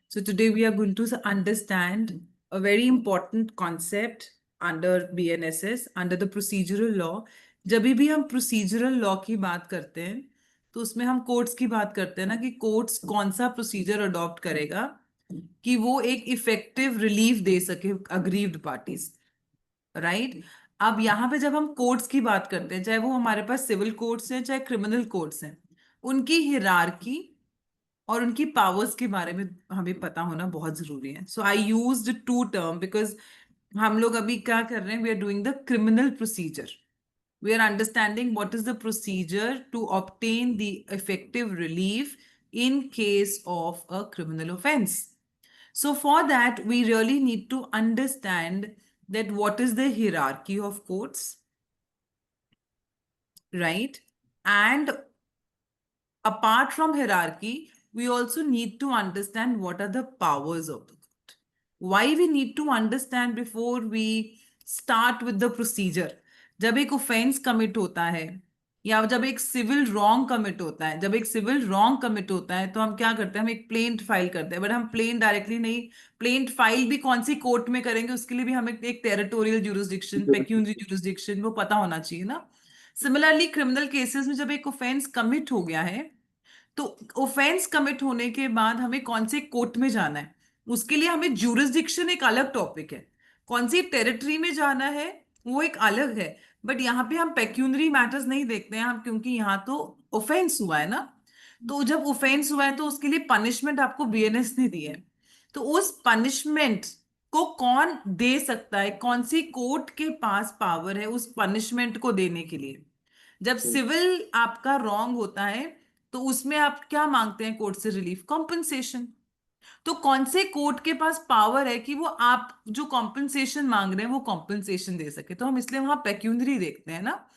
So today we are going to understand a very important concept under BNSS, under the procedural law. जब भी हम procedural law की बात करते हैं तो उसमें हम कोर्ट्स की बात करते हैं ना कि कोर्ट्स कौन सा प्रोसीजर अडॉप्ट करेगा कि वो एक इफेक्टिव रिलीफ दे सके अग्रीव्ड पार्टीज, राइट। अब यहाँ पे जब हम कोर्ट्स की बात करते हैं, चाहे वो हमारे पास सिविल कोर्ट्स हैं चाहे क्रिमिनल कोर्ट्स हैं, उनकी हिरारकी और उनकी पावर्स के बारे में हमें पता होना बहुत जरूरी है। So I used to term because हम लोग अभी क्या कर रहे हैं, we are doing the criminal procedure. We are understanding what is the procedure to obtain the effective relief in case of a criminal offense. So for that, we really need to understand that what is the hierarchy of courts, right? And apart from hierarchy, we also need to understand what are the powers of the court. Why we need to understand before we start with the procedure. जब एक offence commit होता है या जब एक civil wrong commit होता है, जब एक सिविल रॉन्ग कमिट होता है तो हम क्या करते हैं, हम एक प्लेंट फाइल करते हैं। बट हम प्लेन डायरेक्टली नहीं, प्लेंट फाइल भी कौन सी कोर्ट में करेंगे उसके लिए भी हमें एक टेरिटोरियल ज्यूरिसडिक्शन, पेक्यूनरी ज्यूरिसडिक्शन वो पता होना चाहिए ना। सिमिलरली क्रिमिनल केसेस में जब एक ऑफेंस कमिट हो गया है तो ऑफेंस कमिट होने के बाद हमें कौन से कोर्ट में जाना है, उसके लिए हमें ज्यूरिसडिक्शन एक अलग टॉपिक है। कौन सी टेरिटरी में जाना है वो एक अलग है। बट यहाँ पे हम पेक्यूनरी मैटर्स नहीं देखते हैं हम, क्योंकि यहाँ तो ऑफेंस हुआ है ना। तो जब ऑफेंस हुआ है तो उसके लिए पनिशमेंट आपको बीएनएस ने दी है। तो उस पनिशमेंट को कौन दे सकता है, कौन सी कोर्ट के पास पावर है उस पनिशमेंट को देने के लिए। जब सिविल आपका रॉन्ग होता है तो उसमें आप क्या मांगते हैं कोर्ट से, रिलीफ, कॉम्पनसेशन। तो कौन से कोर्ट के पास पावर है कि वो आप जो कॉम्पनसेशन मांग रहे हैं वो कॉम्पनसेशन दे सके, तो हम इसलिए वहां पेक्यूनरी देखते हैं ना।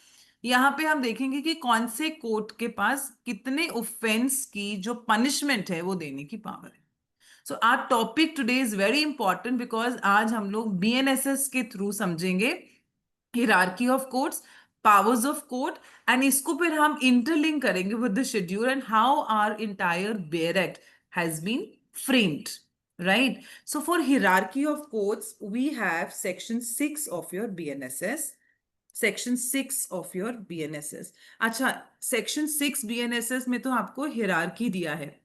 यहाँ पे हम देखेंगे कि कौन से कोर्ट के पास कितने ऑफेंस की जो पनिशमेंट है वो देने की पावर है। So our topic today is very important because आज हम लोग बीएनएसएस के थ्रू समझेंगे hierarchy of courts, powers of court, and इसको फिर हम interlink करेंगे with the schedule and how our entire BEAR Act has been framed, right? So for hierarchy of courts, we have section 6 of your BNSS. Section 6 of your BNSS. अच्छा, section 6 BNSS में तो आपको hierarchy दिया है,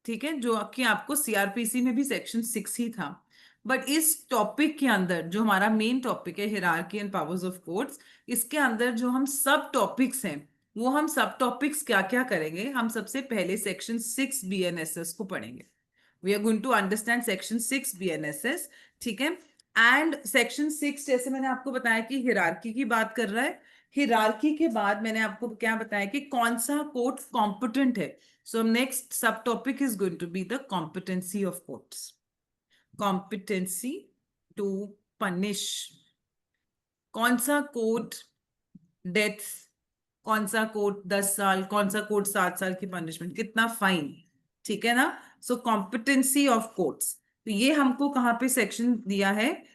ठीक है, जो कि आपको सीआरपीसी में भी सेक्शन 6 ही था। बट इस टॉपिक के अंदर जो हमारा मेन टॉपिक है hierarchy and powers of courts, इसके अंदर जो हम सब टॉपिक्स हैं वो हम सब टॉपिक्स क्या क्या करेंगे, हम सबसे पहले सेक्शन 6 बीएनएसएस को पढ़ेंगे। We are going to understand section 6 BNSS, ठीक है। एंड सेक्शन 6 जैसे मैंने आपको बताया कि हिरारकी की बात कर रहा है। हिरारकी के बाद मैंने आपको क्या बताया कि कौन सा कोर्ट कॉम्पिटेंट है। So next subtopic is going to be the competency of courts. Competency to punish. कौन सा कोर्ट डेथ, कौन सा कोर्ट 10 साल, कौन सा कोर्ट 7 साल की पनिशमेंट, कितना फाइन, ठीक है ना। सो कॉम्पिटेंसी ऑफ कोर्ट्स, तो ये हमको कहाँ पे सेक्शन दिया है।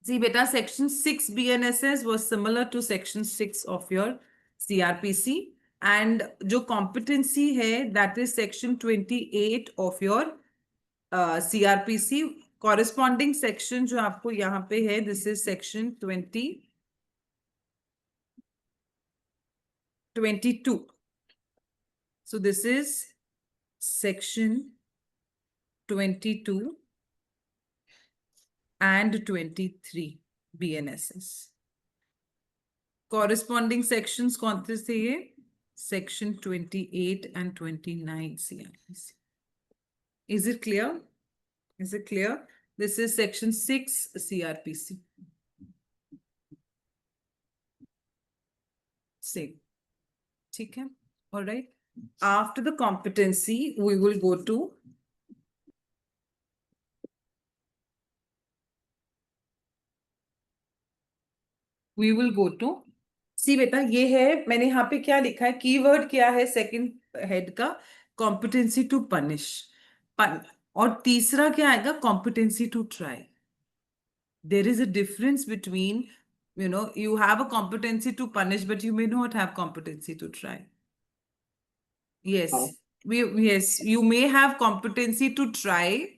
जी बेटा, section 6 BNSS was similar to section 6 of your CRPC, and जो competency है that is section 28 of your CRPC. corresponding section जो आपको यहाँ पे है, this is section 22. So this is section 22 and 23 BNSS. corresponding sections कौन से थे ये, section 28 and 29 CRPC. Is it clear? Is it clear? This is section 6 CRPC. Same. ठीक है? All right. After the competency, we will go to सी बेटा, ये है मैंने यहाँ पे क्या लिखा है, कीवर्ड क्या है सेकंड हेड का, कॉम्पिटेंसी टू पनिश। और तीसरा क्या आएगा, competency to try. There is a difference between, you have a competency to punish but you may not have competency to try. Yes. yes, you may have competency to try.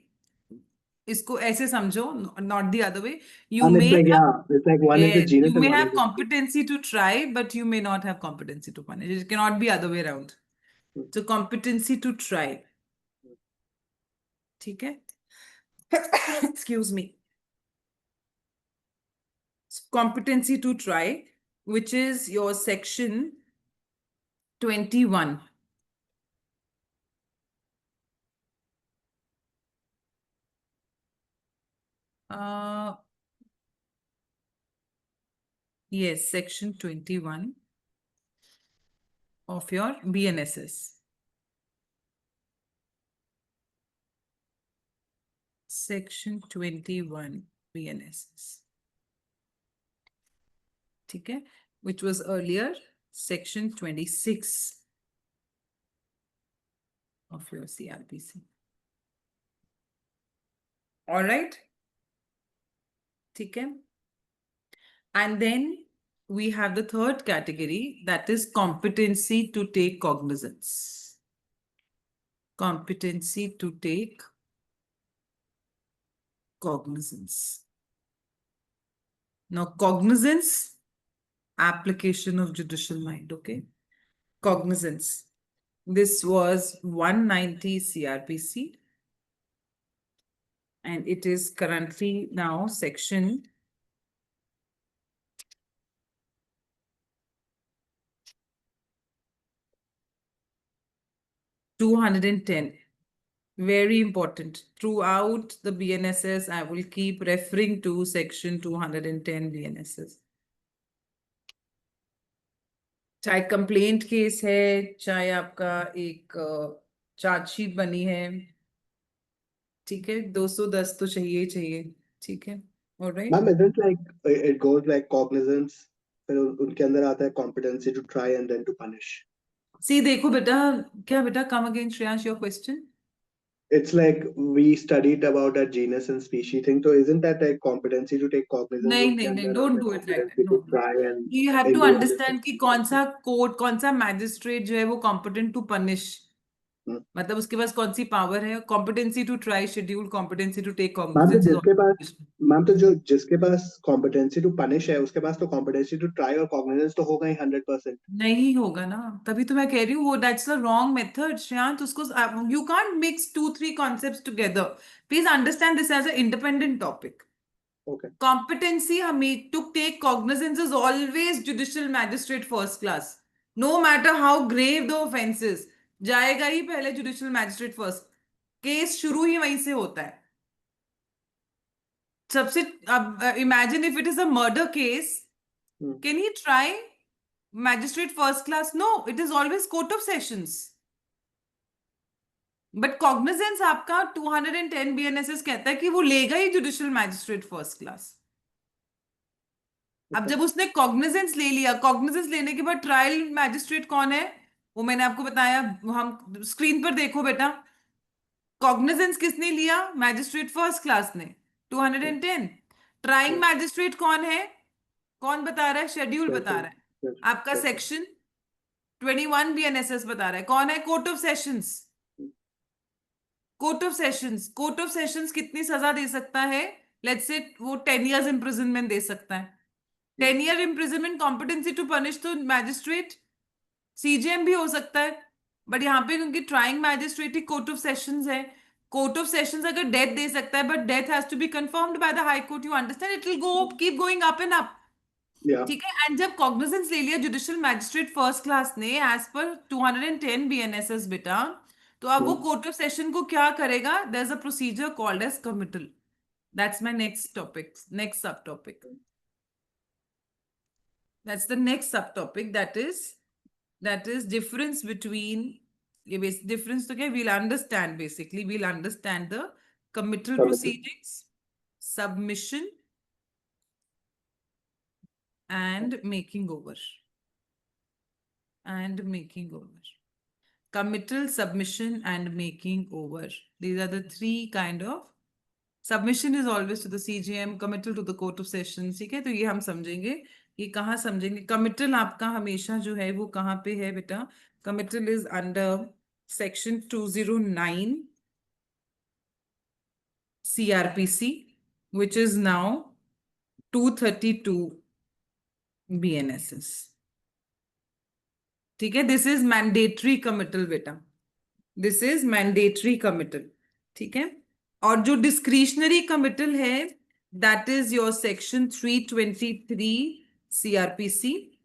इसको ऐसे समझो, not the other way. You It's may like, have, yeah, it's like one is a yes, genius you and may one have is a thief. competency to try, but you may not have competency to punish. It cannot be other way around. So competency to try. ठीक है? Excuse me. Competency to try, which is your section 21. Uh, yes, section 21 of your BNSS. Section 21 BNSS. ठीक है? Which was earlier section 26 of your CRPC. All right? ठीक है? And then we have the third category, that is competency to take cognizance. Competency to take cognizance. Now, cognizance, application of judicial mind, okay? Cognizance. This was 190 CRPC, and it is currently now section 210. Very important. Throughout the BNSS, I will keep referring to section 210 BNSS. चाहे complaint case है, चाहे आपका एक chargesheet बनी है, ठीक है, 210 तो चाहिए ही चाहिए, ठीक है, alright. Ma'am, is it like it goes like cognizance, फिर उनके अंदर आता है competency to try and then to punish. सी देखो बेटा, क्या बेटा, come again Shreyansh, your question. It's like we studied about that genus and species thing. So isn't that like competency to take cognizance? नहीं उनके नहीं नहीं, अंदर डोंट आता है do it like that, competency no. to try and you have to in the understand कि कौन सा कोर्ट, कौन सा मैजिस्ट्रेट जो है वो कॉम्पिटेंट टू पनिश, मतलब उसके पास कौन सी पावर है। Competency to try schedule, competency to take मैम तो कॉग्निजेंस। मैम तो जो जिसके पास कॉम्पिटेंसी टू पनिश है उसके पास तो कॉम्पिटेंसी टू ट्राई और कॉग्निजेंस तो होगा ही 100%. नहीं होगा ना, तभी तो मैं कह रही हूँ वो that's the wrong method Shreyant. उसको you can't mix two three concepts together. Please understand this as a independent topic. Okay. Competency हमें to take cognizance is always judicial magistrate first class. No matter how grave the offense is, जाएगा ही पहले judicial magistrate first. Case शुरू ही वहीं से होता है सबसे। अब imagine if it is a murder case, can he try magistrate first class? No, it is always court of sessions. But cognizance आपका 210 BNSS कहता है कि वो लेगा ही जुडिशियल मैजिस्ट्रेट फर्स्ट क्लास। अब जब उसने कॉग्निजेंस ले लिया, कॉग्निजेंस लेने के बाद ट्रायल मैजिस्ट्रेट कौन है वो मैंने आपको बताया, हम स्क्रीन पर देखो बेटा। कॉग्निजेंस किसने लिया? मैजिस्ट्रेट फर्स्ट क्लास ने, 210। ट्राइंग मैजिस्ट्रेट कौन है? कौन बता रहा है? शेड्यूल बता रहा है आपका, सेक्शन 21 BNSS बता रहा है। कौन है? Court of sessions. Court of sessions, court of sessions कितनी सजा दे सकता है? लेट्स से वो 10 इयर्स इम्प्रिजनमेंट दे सकता है। 10 year imprisonment, competency to punish तो मैजिस्ट्रेट सीजेएम भी हो सकता है, बट यहाँ पे क्योंकि ट्राइंग मैजिस्ट्रेट ही कोर्ट ऑफ सेशंस है, कोर्ट ऑफ सेशंस अगर डेथ दे सकता है, but death has to be confirmed by the high court, you understand, it will go keep going up and up. ठीक है, एंड जब कॉग्निजेंस ले लिया जुडिशियल मैजिस्ट्रेट फर्स्ट क्लास ने एज पर 210 BNSS बेटा, तो अब वो कोर्ट ऑफ सेशन को क्या करेगा? There is a procedure called as committal. That's my next topic, next sub topic. That's the next subtopic. That is difference between, ये difference तो क्या, we'll understand, basically we'll understand the committal proceedings, submission and making over. Committal, submission and making over. These are the three kind of. Submission is always to the CJM, committal to the court of sessions, ठीक है। तो ये हम समझेंगे, ये कहाँ समझेंगे। Committal आपका हमेशा जो है वो कहाँ पे है बेटा? Committal is under Section 209 CRPC, which is now 232 BNSS. ठीक है, this is mandatory committal बेटा, this is mandatory committal. ठीक है, और जो discretionary committal है, that is your section 323 CRPC.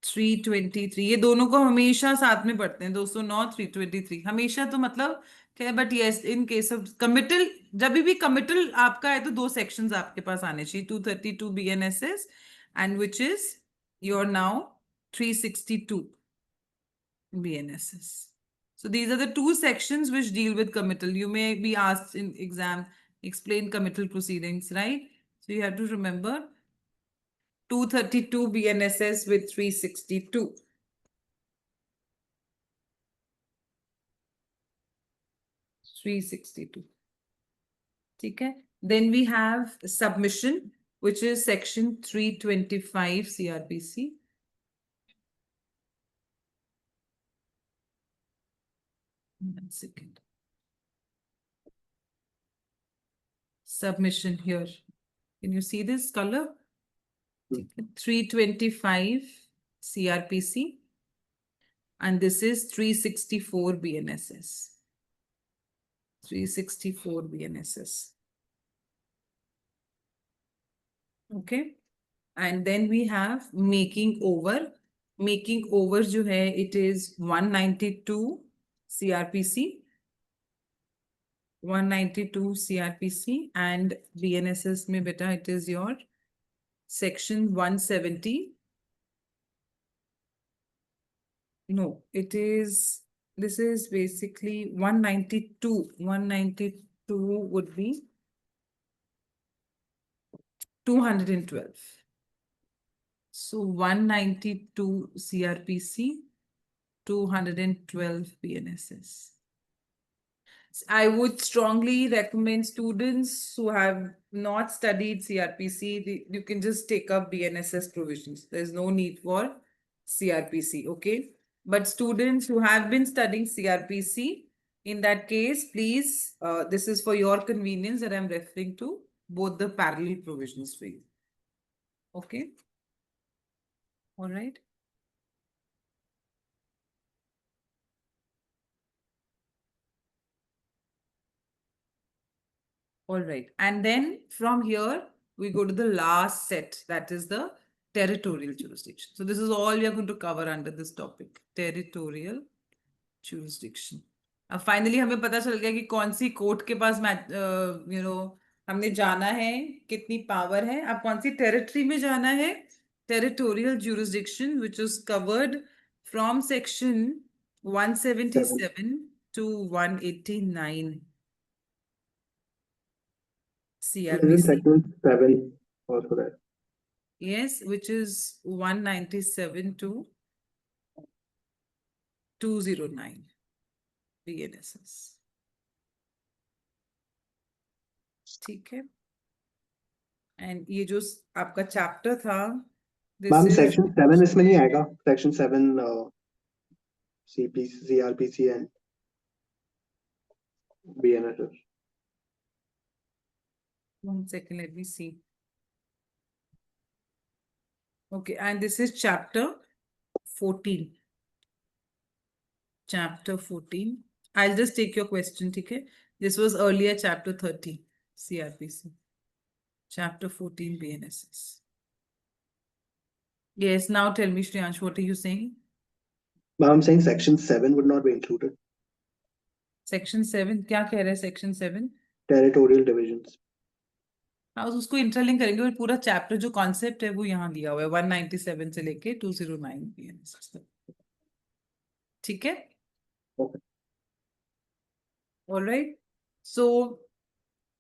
323, ये दोनों को हमेशा साथ में पढ़ते हैं 209 323 हमेशा, तो मतलब क्या है, but yes in case of committal, जब भी कमिटल आपका है तो दो सेक्शंस आपके पास आने चाहिए, 232 BNSS and which is your now 362 BNSS. So these are the two sections which deal with committal. You may be asked in exam, explain committal proceedings, right? So you have to remember 232 BNSS with 362. 362. Okay. Then we have submission, which is section 325 CRPC. One second. Submission here. Can you see this color? 325 CRPC. And this is 364 BNSS. 364 BNSS. Okay. And then we have making over. Making over जो है, it is 192 CRPC. 192 CRPC and BNSS में बेटा it is your section 170. No, it is, this is basically 192. 192 would be 212. So 192 CRPC, 212 BNSS. I would strongly recommend students who have not studied CRPC, you can just take up BNSS provisions. There's no need for CRPC, okay? But students who have been studying CRPC, in that case, please, this is for your convenience that I'm referring to both the parallel provisions for you. Okay? All right. All right. And then from here, we go to the last set, that is the territorial jurisdiction. So this is all we are going to cover under this topic, territorial jurisdiction. अब finally हमें पता चल गया कि कौन सी court के पास हमने जाना है, कितनी पावर है, अब कौन सी टेरिटरी में जाना है, territorial jurisdiction which is covered from section 177 to 189 CRPC. Section 7 also there. Yes, which is 197 to 209 BNSS. ठीक है, एंड ये जो आपका चैप्टर था, मैम सेक्शन 7 इसमें नहीं आएगा, section 7 CPC, CRPC and BNSS. One second, let me see. Okay, and this is chapter 14. Chapter 14. I'll just take your question, okay? This was earlier chapter 30, CRPC. Chapter 14, BNSS. Yes, now tell me, Shreyansh, what are you saying? I'm saying section 7 would not be included. Section 7, क्या कह रहे हैं section 7? Territorial divisions. हाँ, उसको interlink करेंगे और पूरा chapter जो कॉन्सेप्ट है वो यहाँ दिया हुआ है 197 से लेके 209 BNSS तक. ठीक है? Okay. All right. So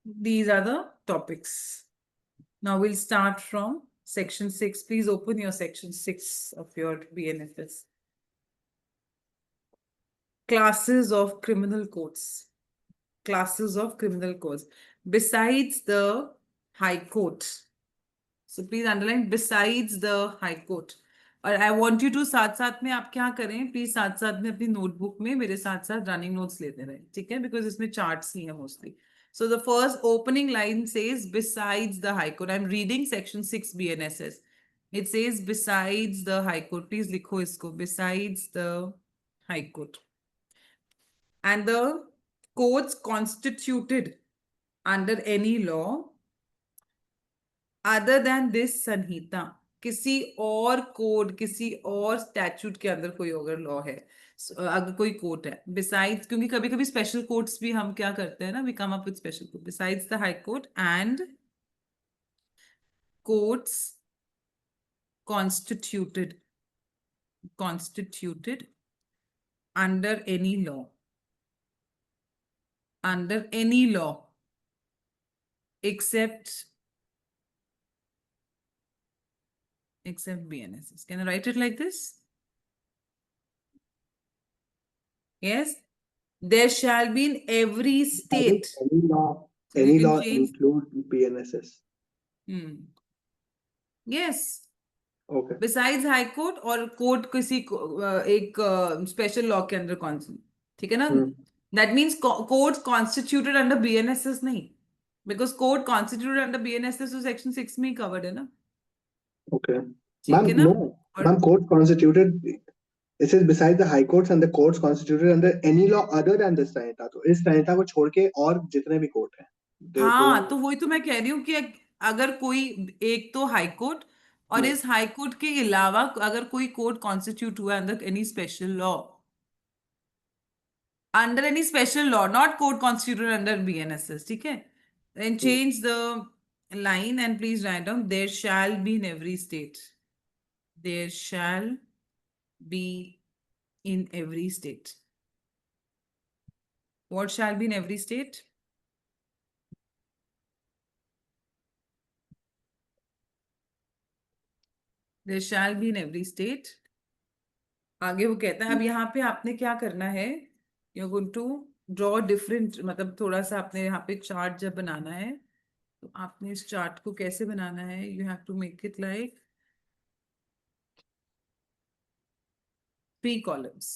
these are the topics. Now we'll start from section 6. Please open your section 6 of your BNFS. Classes of criminal courts. Classes of criminal courts. Besides the High Court. So please underline, besides the High Court. और I want you to साथ साथ में आप क्या करें please, साथ साथ में अपनी नोटबुक में मेरे साथ साथ रनिंग नोट्स लेते रहे, ठीक है, बिकॉज इसमें चार्ट्स ही है mostly. So the first opening line says, besides the High Court. I'm reading section 6 BNSS. It says, besides the High Court. Please likho isko. Besides the High Court. And the courts constituted under any law other than this Sanhita. किसी और code, किसी और statute के अंदर कोई अगर law है, अगर कोई कोर्ट है बिसाइड्स, क्योंकि कभी कभी स्पेशल कोर्ट्स भी हम क्या करते हैं ना, we come up with special court. Besides the high court and courts constituted under any law, except BNSS. Can I write it like this? Yes. There shall be in every state. So you Any can law change. include BNSS. Yes. Okay. Besides High Court और court किसी एक special law के अंदर कौन सी, ठीक है ना. That means court constituted under BNSS नहीं, because court constituted under BNSS तो सेक्शन 6 में ही कवर्ड है ना. Okay. ठीक Ma'am, है ना. no. Ma'am, court constituted. It says besides the high courts and the courts constituted under any law other than this Sanhita. तो इस संहिता को छोड़ के और जितने भी कोर्ट हैं. हाँ, तो वही तो मैं कह रही हूँ कि अगर कोई एक तो हाई कोर्ट और इस हाई कोर्ट के अलावा अगर कोई कोर्ट कॉन्स्टिट्यूट हुआ under any special law, under any special law, not court constituted under BNSS, ठीक है. Then change the line and please write down, there shall be in every state. There shall be in every state. What shall be in every state? There shall be in every state. आगे वो कहता है, अब यहाँ पे आपने क्या करना है, you're going to draw different, मतलब थोड़ा सा आपने यहाँ पे चार्ट जब बनाना है तो आपने इस चार्ट को कैसे बनाना है, you have to make it like 3 columns.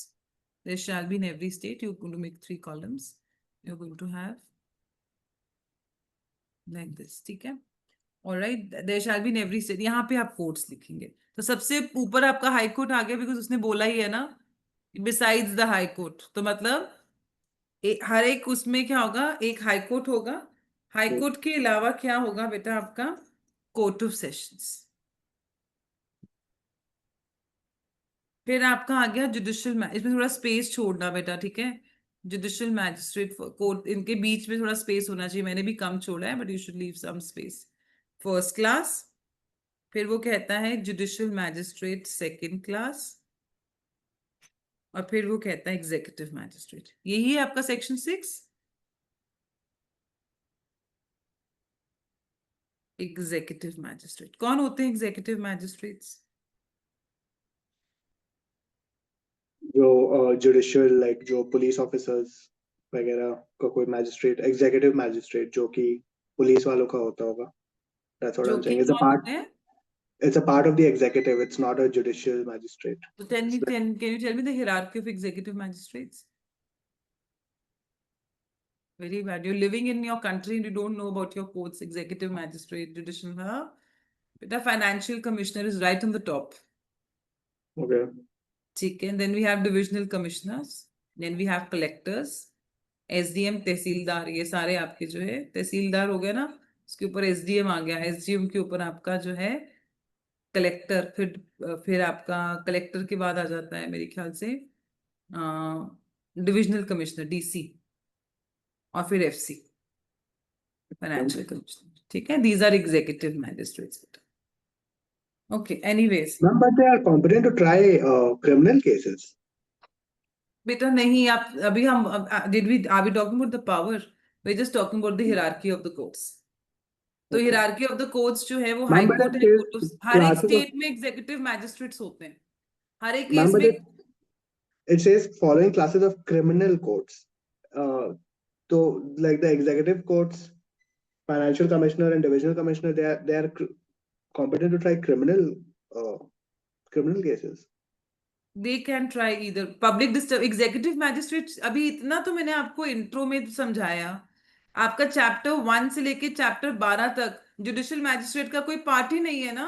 There shall be in every state. You're going to make 3 columns. You're going to have like this, ठीक है. All right. There shall be in every state. यहाँ पे आप courts लिखेंगे. तो सबसे ऊपर आपका हाई कोर्ट आ गया, बिकॉज उसने बोला ही है ना, बिसाइड्स द हाई कोर्ट. तो मतलब हर एक उसमें क्या होगा, एक हाई कोर्ट होगा. हाई कोर्ट के अलावा क्या होगा बेटा आपका, कोर्ट ऑफ सेशंस. फिर आपका आ गया जुडिशियल, इसमें थोड़ा स्पेस छोड़ना बेटा, ठीक है. जुडिशियल मैजिस्ट्रेट कोर्ट, इनके बीच में थोड़ा स्पेस होना चाहिए, मैंने भी कम छोड़ा है, but you should leave some space. First class, फिर वो कहता है जुडिशियल मैजिस्ट्रेट सेकंड क्लास, और फिर वो कहता है एग्जीक्यूटिव मैजिस्ट्रेट. यही है आपका सेक्शन 6. एग्जीक्यूटिव मैजिस्ट्रेट कौन होते हैं? एग्जीक्यूटिव मैजिस्ट्रेट्स जो जुडिशियल लाइक जो पुलिस ऑफिसर्स वगैरह का कोई मैजिस्ट्रेट, एग्जीक्यूटिव मैजिस्ट्रेट जो कि पुलिस वालों का होता होगा. That's what जो I'm कि saying. It's a कौन part. होते हैं? It's a part of the executive. It's not a judicial magistrate. So can you tell me the hierarchy of executive magistrates? Very bad. You're living in your country and you don't know about your courts, executive magistrate, judicial. Huh? The financial commissioner is right on the top. Okay. ठीक है. Then we have divisional commissioners. Then we have collectors, SDM, तहसीलदार. ये सारे आपके जो है, तहसीलदार हो गया ना, उसके ऊपर SDM आ गया. SDM के ऊपर आपका जो है कलेक्टर. फिर आपका कलेक्टर के बाद आ जाता है मेरे ख्याल से डिविजनल कमिश्नर, DC, और फिर FC, फाइनेंशियल कमिश्नर. ठीक है. These are executive magistrates. Okay. Anyways Ma'am, but they are competent to try criminal cases. बेटा नहीं, आप अभी हम did we are we talking about the power, we just talking about the hierarchy of the courts. तो hierarchy of the courts जो है वो high Ma'am, but court it है, says हर एक classes of. स्टेट में एग्जीक्यूटिव मैजिस्ट्रेट्स होते हैं, हर एक Ma'am, केस but में. it says following classes of criminal courts. So like the executive courts, financial commissioner and divisional commissioner, they are competent to try criminal criminal cases. They can try either public disturb executive magistrate. अभी इतना तो मैंने आपको intro में समझाया. आपका chapter 1 से लेके चैप्टर 12 तक जुडिशियल मैजिस्ट्रेट का कोई पार्ट ही नहीं है ना.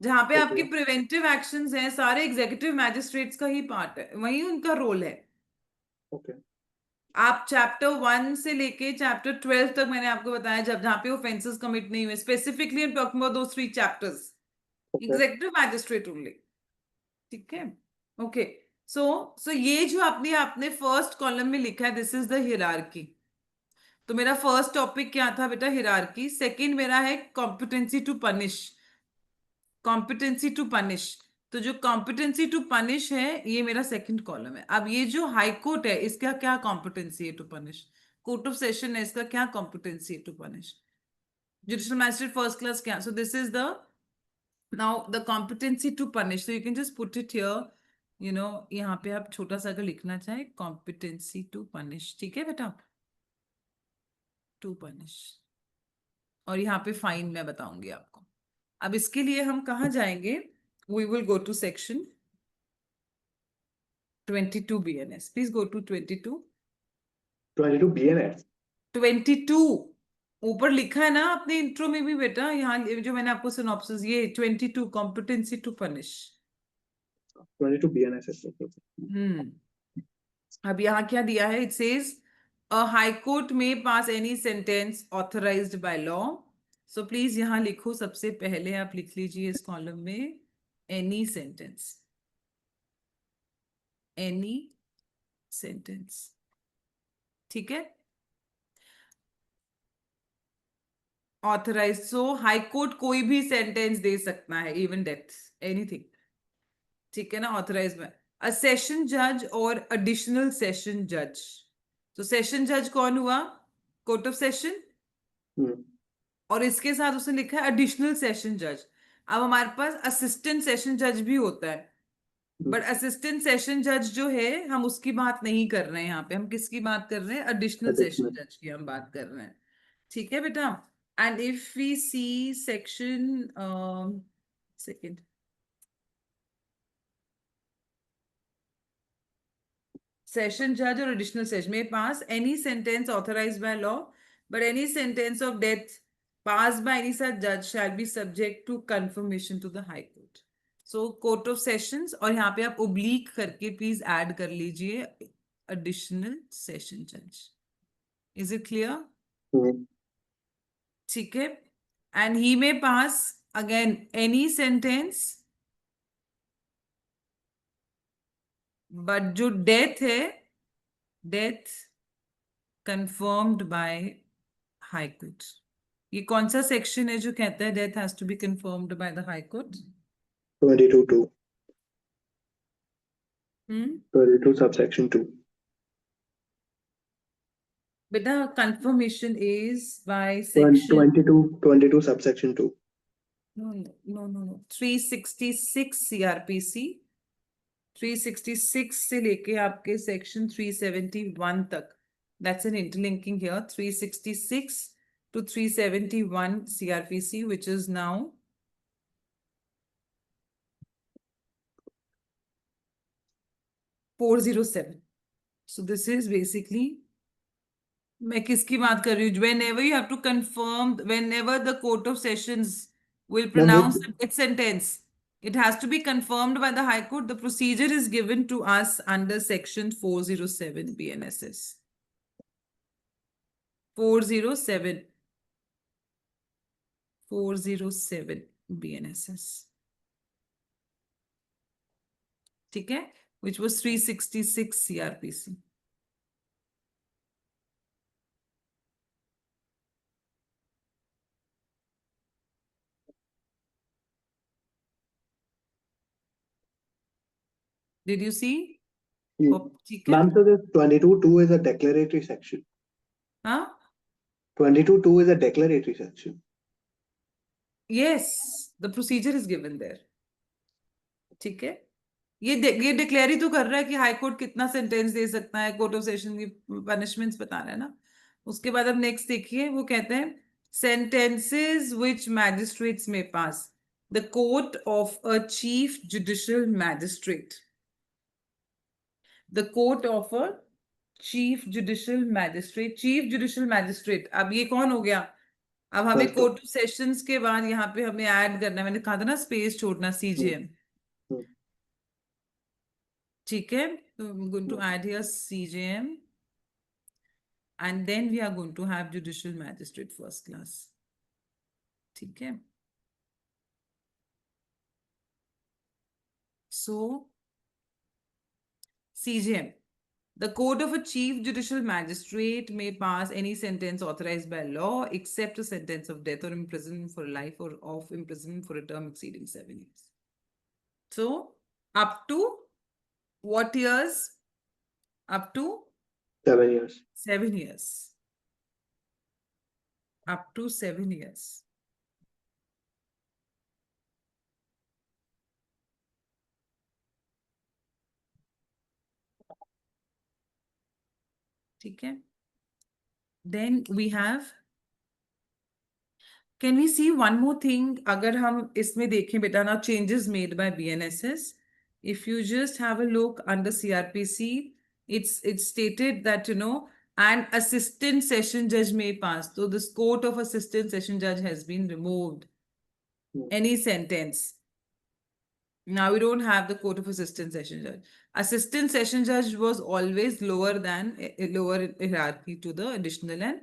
जहां पे आपके Okay. प्रिवेंटिव एक्शंस हैं सारे एग्जीक्यूटिव मैजिस्ट्रेट्स का ही पार्ट है, वही उनका रोल है. Okay. आप चैप्टर 1 से लेके चैप्टर 12 तक मैंने आपको बताया, जब जहां पे ऑफेंसेस कमिट नहीं हुए, specifically I am talking about those 3 chapters, Okay. Executive magistrate only. ठीक है. ओके. सो ये जो आपने फर्स्ट कॉलम में लिखा है, दिस इज द हियरार्की. तो मेरा फर्स्ट टॉपिक क्या था बेटा? हियरार्की. सेकंड मेरा है competency to punish. Competency to punish. तो जो कॉम्पिटेंसी टू पनिश है ये मेरा सेकंड कॉलम है. अब ये जो हाई कोर्ट है इसका क्या कॉम्पिटेंसी है to punish? Court of session है, इसका क्या कॉम्पिटेंसी है to punish? Judicial magistrate first class क्या? So this is the now the competency to punish, so you can just put it here, यहाँ पे आप छोटा सा अगर लिखना चाहे competency to punish. ठीक है बेटा? to punish. और यहाँ पे फाइन मैं बताऊंगी आपको. अब इसके लिए हम कहाँ जाएंगे? we will go to section 22 BNS. please go to 22. 22 BNS. 22 ऊपर लिखा है ना अपने इंट्रो में भी बेटा, यहाँ जो मैंने आपको सिनॉप्सिस, ये 22 कॉम्पिटेंसी टू पनिश. 22 BNS. अब यहाँ क्या दिया है? It says a high court में pass any sentence authorized by law. So please यहाँ लिखो, सबसे पहले आप लिख लीजिए इस कॉलम में एनी सेंटेंस. Any sentence. ठीक है. ऑथराइज, सो हाई कोर्ट कोई भी सेंटेंस दे सकता है, इवन डेथ, एनीथिंग. ठीक है ना? ऑथराइज में अ सेशन जज और एडिशनल सेशन जज. तो सेशन जज कौन हुआ? Court of session. और इसके साथ उसने लिखा है एडिशनल सेशन जज. अब हमारे पास असिस्टेंट सेशन जज भी होता है, बट असिस्टेंट सेशन जज जो है हम उसकी बात नहीं कर रहे हैं यहाँ पे. हम किसकी बात कर रहे हैं? Additional session Additional. जज की हम बात कर रहे हैं. ठीक है बेटा? And if we see section second, session जज और एडिशनल सेशन में pass any sentence authorized by law, but any sentence of death passed by any such judge shall be subject to confirmation to the High Court. So Court of Sessions, और यहाँ पे आप oblique करके please add कर लीजिए additional session judge. Is it clear? ठीक है. And he may pass again any sentence, but जो death है, death confirmed by high court. ये कौन सा सेक्शन है जो कहता है death has to be confirmed by the high court? 22(2). 22 subsection 2. बेटा confirmation is by section 22 subsection 2. no 366 CRPC. 366 से लेके आपके सेक्शन 371 तक. That's an interlinking here. 366 to 371 CRPC, which is now 407. So this is basically, मैं किसकी बात कर रही हूँ? Whenever you have to confirm, whenever the Court of Sessions will pronounce a death sentence, it has to be confirmed by the High Court. The procedure is given to us under section 407 BNSS. 407 BNSS. ठीक है? Which was 366 CRPC. Did you see? ठीक है? Ma'am, so this 22(2) is a declaratory section. हाँ? 22(2) is a declaratory section. Yes, the procedure is given there. ठीक है? ये declare ही तो कर रहा है कि हाई कोर्ट कितना सेंटेंस दे सकता है, कोर्ट ऑफ सेशन की पनिशमेंट्स बता रहा है ना. उसके बाद अब नेक्स्ट देखिए, वो कहते हैं सेंटेंसेस व्हिच मैजिस्ट्रेट्स में पास. The court of a chief judicial magistrate. The court of a chief judicial magistrate. Chief judicial magistrate. अब ये कौन हो गया? अब हमें First कोर्ट ऑफ सेशंस के बाद यहाँ पे हमें ऐड करना है, मैंने कहा था ना स्पेस छोड़ना, CJM. Hmm. ठीक है, तो I'm going to add here CJM, and then we are going to have judicial magistrate first class. ठीक है, so CJM. The court of a chief judicial magistrate may pass any sentence authorized by law except a sentence of death or imprisonment for life or of imprisonment for a term exceeding 7 years. So, up to what years? Up to 7 years. 7 years. Up to 7 years. ठीक है. Then we have, can we see one more thing? अगर हम इसमें देखें बेटा ना, changes made by BNSS. If you just have a look under CRPC, it's stated that, you know, an assistant session judge may pass. So this court of assistant session judge has been removed. Hmm. Any sentence. Now we don't have the court of assistant session judge. Assistant session judge was always lower than lower hierarchy to the additional and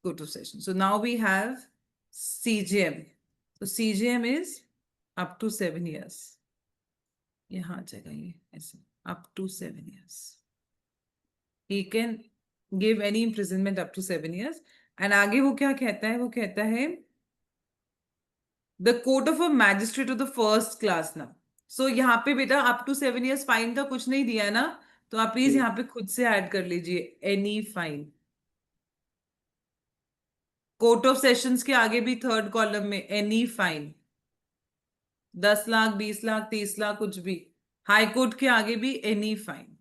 court of session. So now we have CJM. So CJM is up to 7 years. यहाँ आ जाएगा ये ऐसे, up to 7 years. He can give any imprisonment up to 7 years. And आगे वो क्या कहता है? वो कहता है the court of a magistrate of the first class ना. So यहाँ पे बेटा up to 7 years फाइन का कुछ नहीं दिया है ना, तो आप प्लीज यहाँ पे खुद से ऐड कर लीजिए any fine. Court of sessions के आगे भी थर्ड कॉलम में एनी फाइन, 10 लाख 20 लाख 30 लाख कुछ भी. हाई कोर्ट के आगे भी एनी फाइन.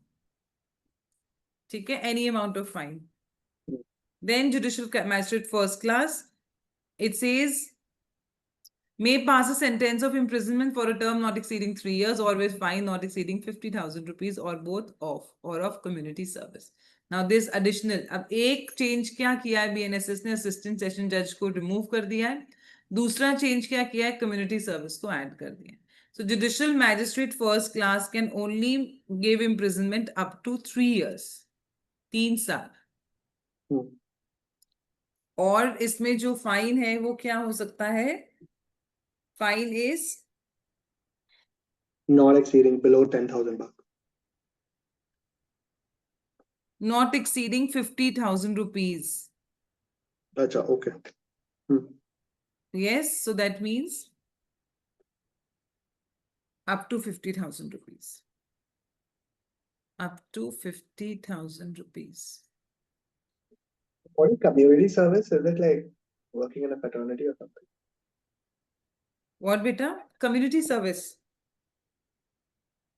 ठीक है, any amount of fine. Then judicial magistrate first class, it says may pass a sentence of imprisonment for a term not exceeding 3 years or with fine not exceeding 50,000 rupees or both of or of community service. Now this additional, अब एक change क्या किया है BNSS ने, assistant session जज को remove कर दिया है. दूसरा चेंज क्या किया है, कम्युनिटी सर्विस को ऐड कर दिया है. So judicial magistrate first class can only give imprisonment up to 3 years, 3 साल. Hmm. और इसमें जो फाइन है वो क्या हो सकता है? Fine is Not exceeding below 10,000 baht. not exceeding 50,000 rupees. Acha, okay. Hmm. Yes, so that means up to 50,000 rupees. Up to 50,000 rupees. What is community service? Is it like working in a fraternity or something? What beta? Community service.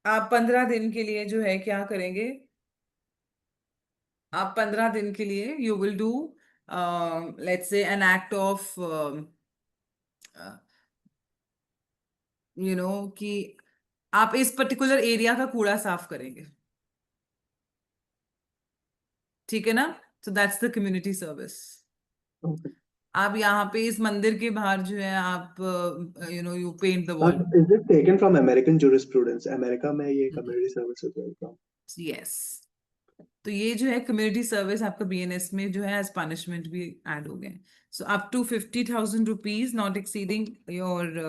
आप 15 दिन के लिए जो है क्या करेंगे? आप 15 दिन के लिए you will do let's say an act of you know कि आप इस पर्टिकुलर एरिया का कूड़ा साफ करेंगे. ठीक है ना? So that's the community service. Okay. आप यहाँ पे इस मंदिर के बाहर जो है आप you paint the wall. But is it taken from American jurisprudence? America में ये community service is very from. Yes. तो ये जो है कम्युनिटी सर्विस आपका BNS में जो है एज पनिशमेंट भी ऐड हो गए. So up to 50,000 rupees not exceeding your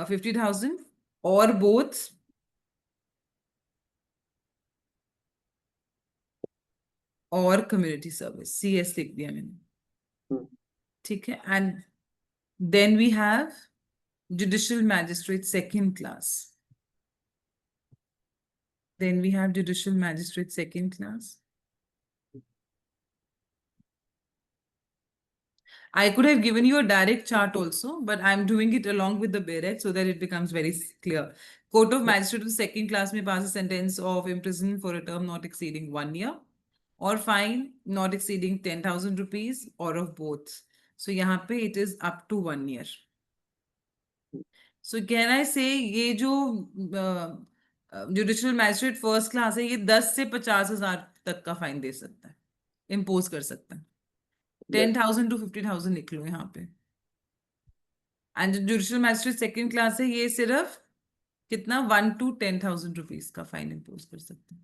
50,000 और बोथ और कम्युनिटी सर्विस, CS लिख दिया मैंने. ठीक है. And then we have judicial magistrate second class. Then we have judicial magistrate second class. I could have given you a direct chart also, but I'm doing it along with the Beret so that it becomes very clear. Court of Magistrate of second class may pass a sentence of imprisonment for a term not exceeding 1 year or fine not exceeding 10,000 rupees or of both. So यहाँ पे it is up to 1 year. So can I से ये जो judicial magistrate first class है, ये 10 से 50,000 तक का फाइन दे सकता है, इम्पोज कर सकता है। Yes. 10,000 to 50,000 लिख लो यहाँ पे। एंड जो जुडिशियल मैजिस्ट्रेट सेकंड क्लास है, ये सिर्फ कितना 1 to 10,000 रुपीज का फाइन इम्पोज कर सकते हैं।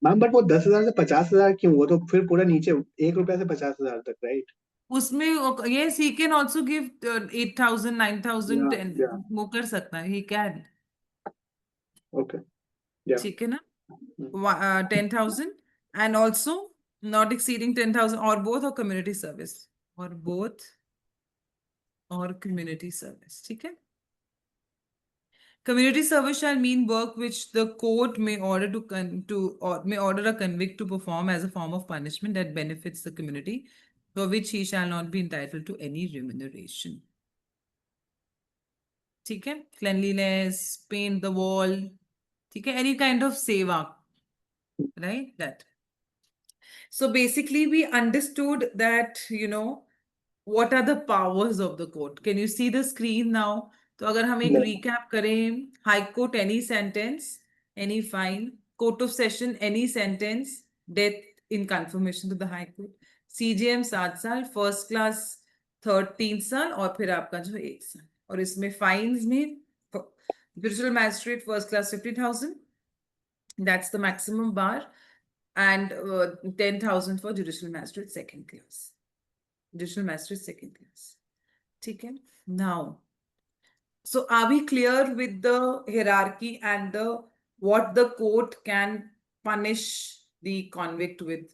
मैम बट वो 10,000 से 50,000 क्यों? वो तो फिर पूरा नीचे 1 रुपया से 50,000 तक, राइट? उसमें yes he can also give 8,000 9,000 या 10, या वो कर सकता है, ही कैन। ओके या ठीक है ना? 10,000 and also not exceeding 10,000 or both, or community service, or both, or community service. ठीक है? Community service shall mean work which the court may order or may order a convict to perform as a form of punishment that benefits the community, for which he shall not be entitled to any remuneration. ठीक है? Cleanliness, paint the wall, ठीक है? Any kind of seva, right? That. So basically, we understood that, what are the powers of the court. Can you see the screen now? तो अगर हम एक recap करें, High Court any sentence, any fine, Court of Session any sentence, death in confirmation to the High Court, CJM 7 साल, First Class Third 3 साल, और फिर आपका जो 1 साल, और इसमें fines में Judicial Magistrate First Class 50,000, that's the maximum bar, and 10,000 for Judicial Magistrate Second Class. Judicial Magistrate Second Class. ठीक है? Now, so are we clear with the hierarchy and what the court can punish the convict with?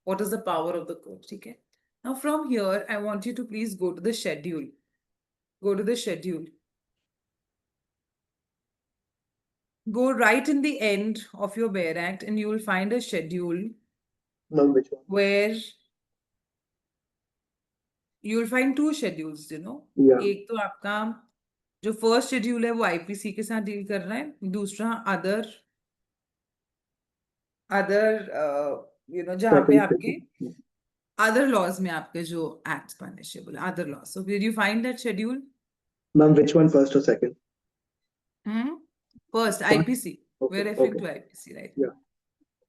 What is the power of the court? ठीक है? Now from here, I want you to please go to the schedule. Go to the schedule. Go right in the end of your Bare Act and you will find a schedule ma'am which one? where you will find 2 schedules, Yeah. एक तो आपका जो first schedule है वो IPC के साथ deal कर रहा है, दूसरा अदर जहाँ पे आपके अदर लॉज में आपके जो acts punishable, other laws. So did you find that schedule? Ma'am which one, first or second? First, IPC. We're referring to IPC, right? Yeah.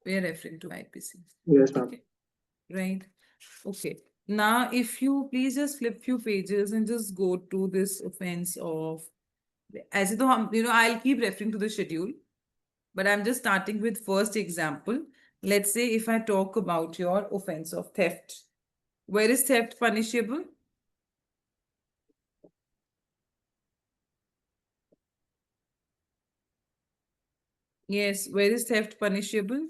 We're referring to IPC. Yes, ma'am. Okay. Right. Okay. Now, if you please just flip few pages and just go to this offense of, ऐसे तो हम, I'll keep referring to the schedule, but I'm just starting with first example. Let's say if I talk about your offense of theft. Where is theft punishable? Yes, where is theft punishable?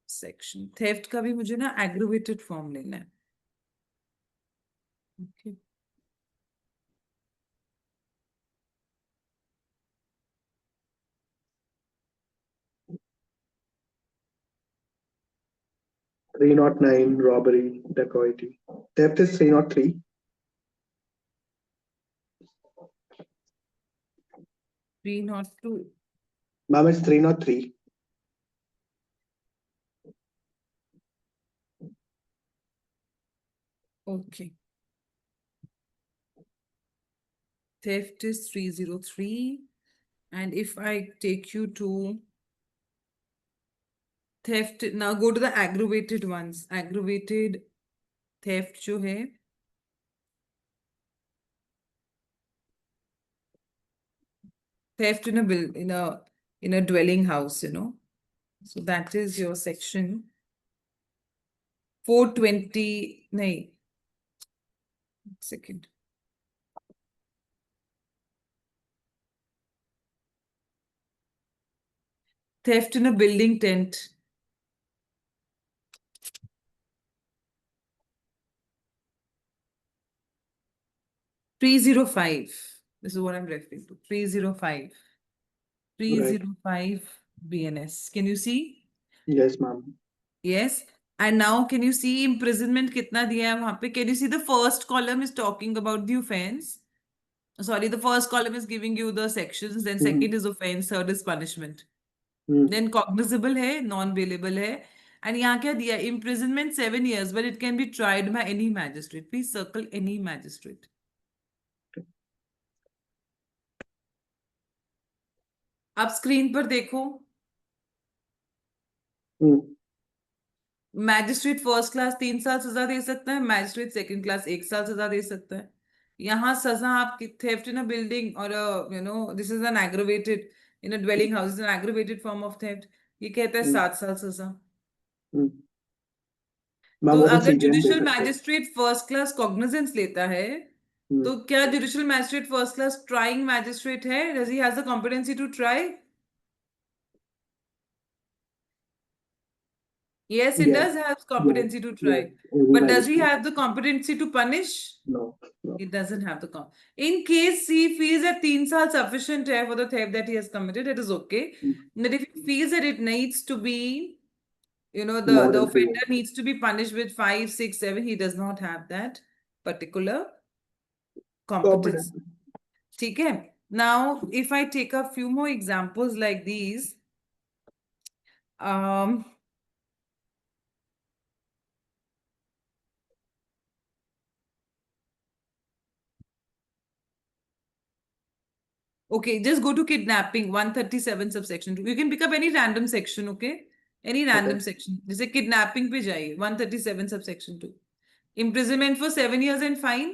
Section. Theft का भी मुझे ना aggravated form लेना है. Okay. Three not 9, robbery, dacoity. Theft is 303. Three not two. Ma'am, it's 303. Okay. Theft is 303. And if I take you to theft, now go to the aggravated ones. Aggravated theft जो है, theft in a build in a dwelling house, So that is your section 420. No, second. Theft in a building tent. $305. This is what I'm referring to. 305. 305 BNS. Can you see? Yes, ma'am. Yes. And now can you see imprisonment कितना दिया है वहां पे? Can you see the first column is talking about the offense? Sorry, the first column is giving you the sections. Then second is offense, third is punishment. Then cognizable है, non-bailable है, and यहाँ क्या दिया, imprisonment 7 years, but it can be tried by any magistrate. Please circle any magistrate. आप screen पर देखो, magistrate first class 3 साल सजा दे सकता है, मैजिस्ट्रेट सेकंड क्लास 1 साल सजा दे सकता है। यहाँ सजा आपकी थेफ्ट इन अ बिल्डिंग और this is an aggravated in a dwelling house, an aggravated form of theft, ये कहता है 7 साल सजा। मैम तो वो हम अगर CJM दे जुडिशियल सकते हैं। मैजिस्ट्रेट फर्स्ट क्लास कॉग्निजेंस लेता है, तो क्या judicial magistrate first class trying magistrate है? Does he has the competency to try? Yes, it Yes, does have yes, competency to yes. try. Any But does he magistrate. have the competency to punish? No, no. He doesn't have the In case he feels that 3 saal sufficient hai for the theft that he has committed, it is okay. But if he feels that it needs to be, More the than 3 offender years. needs to be punished with 5, 6, 7, he does not have that particular competence. Competent. Okay. Now, if I take a few more examples like these, um, okay, just go to kidnapping 137 subsection 2. You can pick up any random section, okay? Any random Okay. section. जैसे kidnapping पे जाइए 137 subsection 2. Imprisonment for 7 years and fine.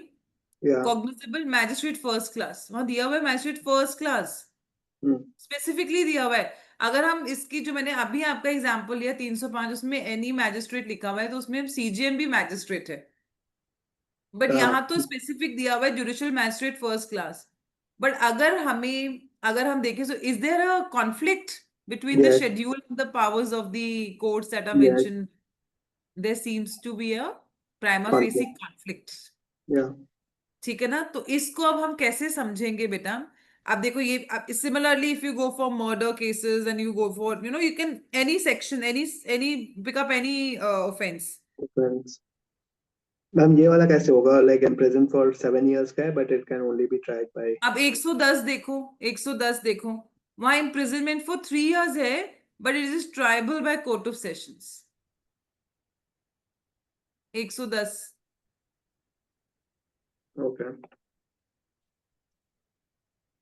Yeah. Cognizable magistrate first class. वहां दिया हुआ है magistrate first class. Specifically दिया हुआ है। अगर हम इसकी जो मैंने अभी आपका एग्जांपल लिया 305, उसमें एनी मैजिस्ट्रेट लिखा हुआ है, तो उसमें सीजीएम भी मैजिस्ट्रेट है। बट यहाँ तो स्पेसिफिक दिया हुआ है judicial magistrate first class. But अगर हम देखें, so is there a conflict between the Yes, schedule and the powers of the courts that are yes. mentioned? There seems to be a prima facie Conflict. conflict. Yeah. ठीक है ना? तो इसको अब हम कैसे समझेंगे बेटा? अब देखो, ये similarly if you go for murder cases and you go for you can any section, any pick up any offense. Offense. Ma'am ये वाला कैसे होगा? Like in prison for 7 years का है, but it can only be tried by. अब 110 देखो, 110 देखो, वहां इम्प्रिजनमेंट फॉर 3 years है, but it is triable by court of sessions. 110 Okay.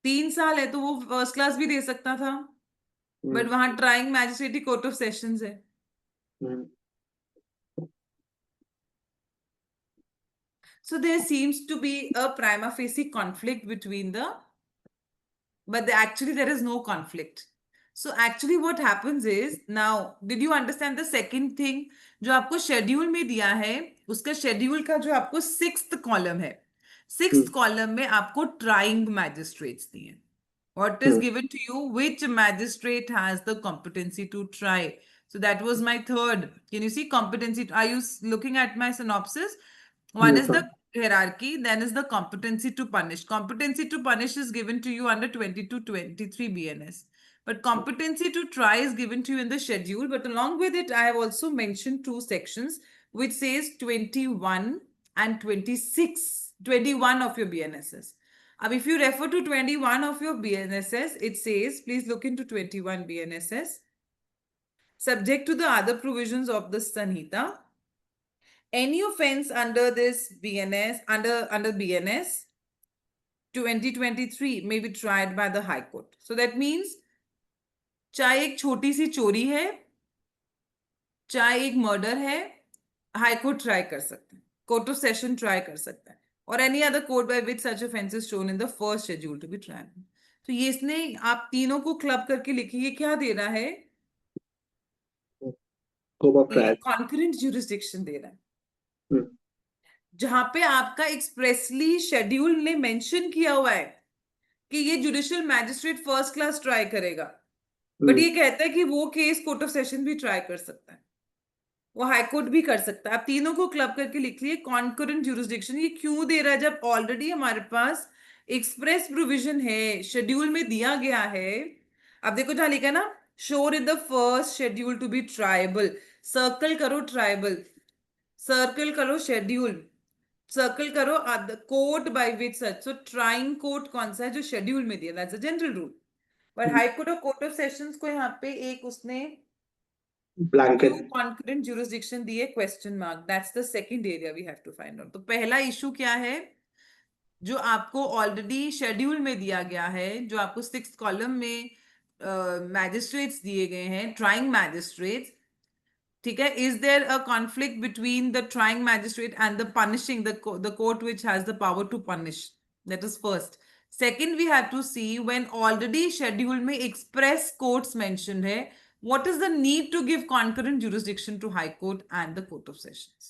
3 साल है, तो वो फर्स्ट क्लास भी दे सकता था, बट वहां ट्राइंग मैजिस्ट्रेट ही कोर्ट ऑफ सेशंस है। So there seems to be a prima facie conflict between but actually there is no conflict. So actually what happens is, now did you understand the second thing? जो आपको schedule में दिया है, उसका schedule का जो आपको 6th कॉलम है, 6th कॉलम में आपको ट्राइंग मैजिस्ट्रेट्स दिए हैं. What is given to you? Which magistrate has the competency to try? So that was my third. Can you see competency? Are you looking at my synopsis? One Yes, is the ma'am. hierarchy, then is the competency to punish. Competency to punish is given to you under 22-23 BNS. But competency to try is given to you in the schedule. But along with it, I have also mentioned 2 sections, which says 21 and 26, 21 of your BNSS. If you refer to 21 of your BNSS, it says, please look into 21 BNSS. Subject to the other provisions of the Sanhita, any offense under this BNS, under BNS 2023 may be tried by the High Court. So that means चाहे एक छोटी सी चोरी है, चाहे एक murder है, high court try कर सकते हैं, कोर्ट ऑफ सेशन ट्राई कर सकता है, और any other court by which such offense is shown in the first schedule to be tried. तो ये इसने आप तीनों को क्लब करके लिखी, ये क्या दे रहा है? Scope of ये trial. कॉन्करेंट ज्यूरिसडिक्शन दे रहा है, Hmm. जहां पे आपका एक्सप्रेसली शेड्यूल ने मेंशन किया हुआ है कि ये judicial magistrate first class try करेगा, बट ये कहता है कि वो केस कोर्ट ऑफ सेशन भी ट्राई कर सकता है, वो हाई कोर्ट भी कर सकता है। आप तीनों को क्लब करके लिख लिए कॉन्करेंट ज्यूरिसडिक्शन। ये क्यों दे रहा है जब ऑलरेडी हमारे पास एक्सप्रेस प्रोविजन है, शेड्यूल में दिया गया है। अब देखो जहां लिखा है ना, shown in the first schedule to be triable, circle करो ट्राइबल, सर्कल करो शेड्यूल, सर्कल करो court by which such. So trying court कौन सा है? जो शेड्यूल में दिया, that's a general rule. But high court और कोर्ट ऑफ सेशंस को यहाँ पे एक उसने Blanket. क्यों concurrent jurisdiction दिए question mark? That's the second area we have to find out. तो पहला इशू क्या है? जो आपको ऑलरेडी शेड्यूल में दिया गया है, जो आपको 6th कॉलम में मैजिस्ट्रेट्स दिए गए हैं, ट्राइंग मैजिस्ट्रेट्स, ठीक है? Is there a conflict between the trying magistrate and the punishing the court which has the power to punish? That is first. Second, we have to see when already schedule में express courts mentioned है, what is the need to give concurrent jurisdiction to High Court and the Court of Sessions?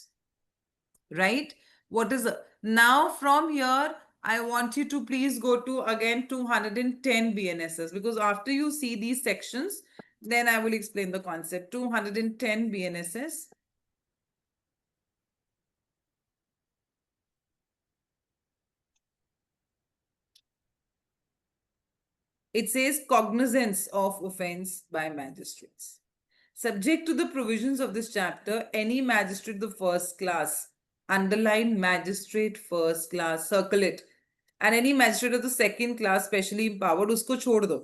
Right? What is the, now from here, I want you to please go to again 210 BNSS, because after you see these sections, then I will explain the concept. 210 BNSS. It says cognizance of offense by magistrates. Subject to the provisions of this chapter, any magistrate of the first class, underline magistrate first class, circle it, and any magistrate of the second class specially empowered, usko chhod do.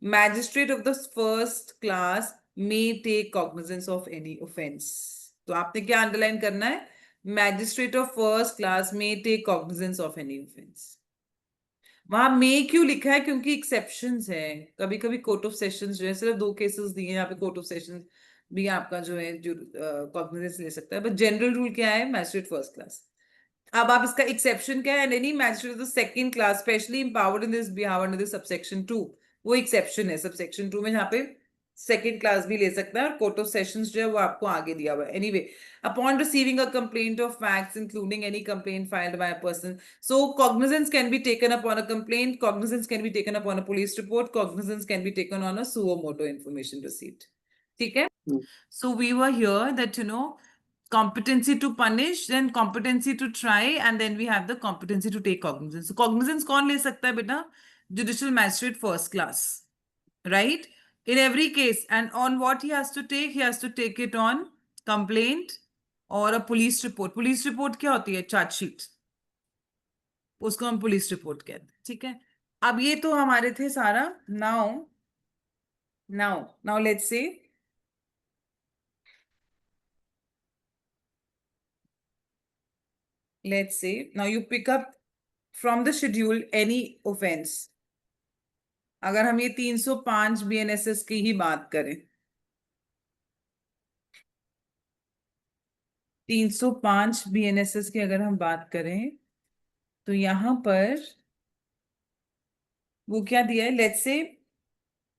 Magistrate of the first class may take cognizance of any offense. तो आपने क्या underline करना है? Magistrate of first class may take cognizance of any offense. वहां मे क्यों लिखा है? क्योंकि एक्सेप्शंस है. कभी कभी कोर्ट ऑफ सेशंस जो है, सिर्फ 2 केसेस दिए हैं यहाँ पे, कोर्ट ऑफ सेशंस भी आपका जो है कॉग्निजेंस ले सकता है, बट जनरल रूल क्या है? Magistrate first class. अब आप इसका एक्सेप्शन क्या है? And any magistrate of the second class specially empowered in this behalf under the subsection 2. वो एक्सेप्शन है सबसेक्शन 2 में, जहाँ पे सेकंड क्लास भी ले सकता है, और कोर्ट ऑफ सेशंस जो है वो आपको आगे दिया हुआ है. Anyway, upon receiving a complaint of facts including any complaint filed by a person, so cognizance can be taken upon a complaint, cognizance can be taken upon a police report, cognizance can be taken on a suo motu information receipt. ठीक है? So we were here that, competency to punish, then competency to try, and then we have the competency to take cognizance. So cognizance कौन ले सकता है बेटा? Judicial magistrate first class, right? In every case, and on what he has to take? He has to take it on complaint or a police report. Police report क्या होती है? Chargesheet. उसको हम पुलिस रिपोर्ट कहते हैं. ठीक है? अब ये तो हमारे थे सारा. Now let's say now you pick up from the schedule any offense. अगर हम ये 305 BNSS की ही बात करें, 305 BNSS की अगर हम बात करें, तो यहां पर वो क्या दिया है? लेट्स से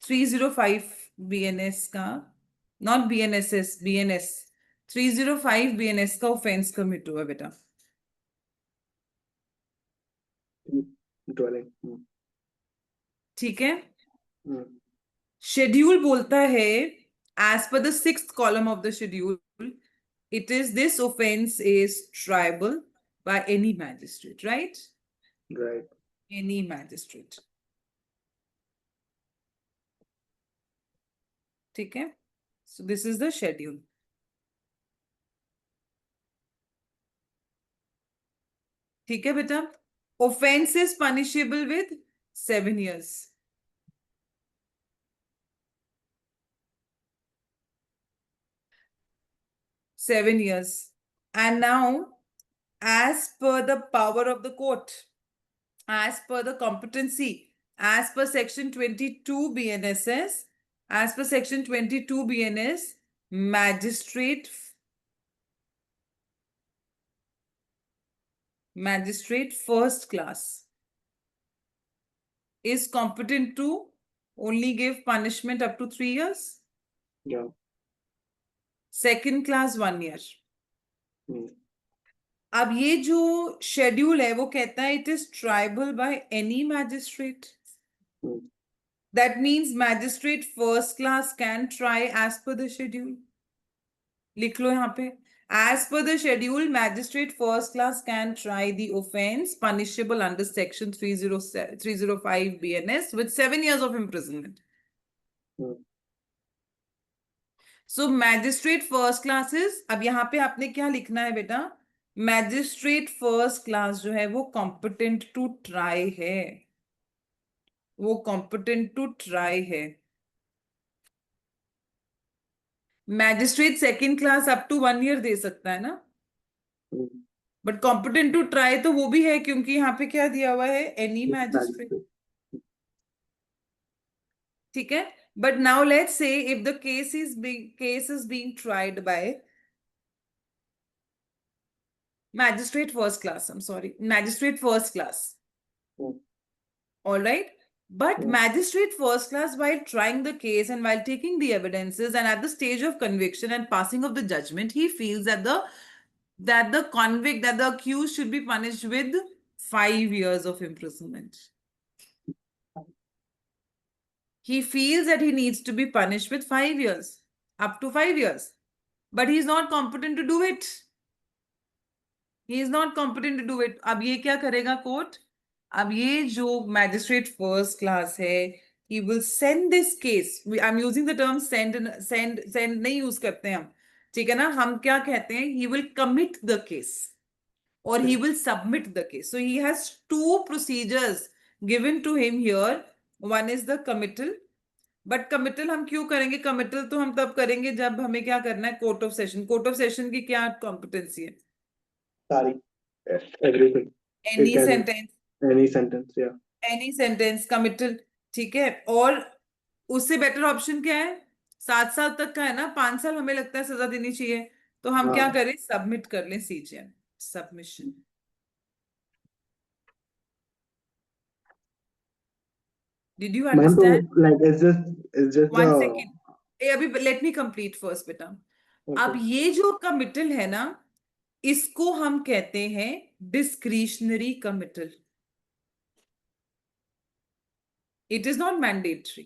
305 BNS का, नॉट BNSS, BNS 305 BNS का ऑफेंस कमिट हुआ बेटा. Dwelling. ठीक है? शेड्यूल बोलता है, as per the 6th column of the schedule, it is this offense is triable by any magistrate, right? Right. Any magistrate. ठीक है? So this is the schedule. ठीक है बेटा? Offense is punishable with 7 years. And now, as per the power of the court, as per the competency, as per section 22 BNSS, as per section 22 BNS, magistrate first class is competent to only give punishment up to 3 years. Yeah. Second class 1 year. अब ये जो schedule है वो कहता है it is triable by any magistrate. That means magistrate first class can try as per the schedule. लिख लो यहाँ पे, as per the schedule, magistrate first class can try the offense punishable under section 305 BNS with 7 years of imprisonment. So magistrate first class is, अब यहाँ पे आपने क्या लिखना है बेटा? मैजिस्ट्रेट फर्स्ट क्लास जो है वो कॉम्पिटेंट टू ट्राई है, वो कॉम्पिटेंट टू ट्राई है. Magistrate second class up to 1 year दे सकता है ना, hmm, but competent to try तो वो भी है, क्योंकि यहाँ पे क्या दिया हुआ है, एनी मैजिस्ट्रेट। magistrate. ठीक है, but now let's say if the case is being tried bye magistrate first class, I am sorry, magistrate first class, hmm, all right, but hmm, magistrate first class, while trying the case and while taking the evidences and at the stage of conviction and passing of the judgment, he feels that the accused should be punished with 5 years of imprisonment. He feels that he needs to be punished with 5 years, up to 5 years, but he is not competent to do it. He is not competent to do it. अब ये क्या करेगा court? अब ये जो magistrate first class है, he will send this case. I'm using the term send नहीं use करते हैं हम, ठीक है ना, हम क्या कहते हैं, he will commit the case or he will submit the case. So he has two procedures given to him here. One is the committal, but committal हम क्यों करेंगे, कमिटल तो हम तब करेंगे जब हमें क्या करना है, court of session. Court of session की क्या कॉम्पिटेंसी है, Sorry. Yes, everything. It any can sentence, any sentence. Yeah. Any sentence committal, ठीक है। और उससे बेटर ऑप्शन क्या है, 7 साल तक का है ना, 5 साल हमें लगता है सजा देनी चाहिए, तो हम क्या हाँ. करें, सबमिट कर लें CGM, submission. Did you Man, तो understand? like it's just the 1 second, अभी लेट मी कंप्लीट फर्स्ट बेटा। अब okay. ये जो कमिटल है ना, इसको हम कहते हैं discretionary committal. It is not mandatory,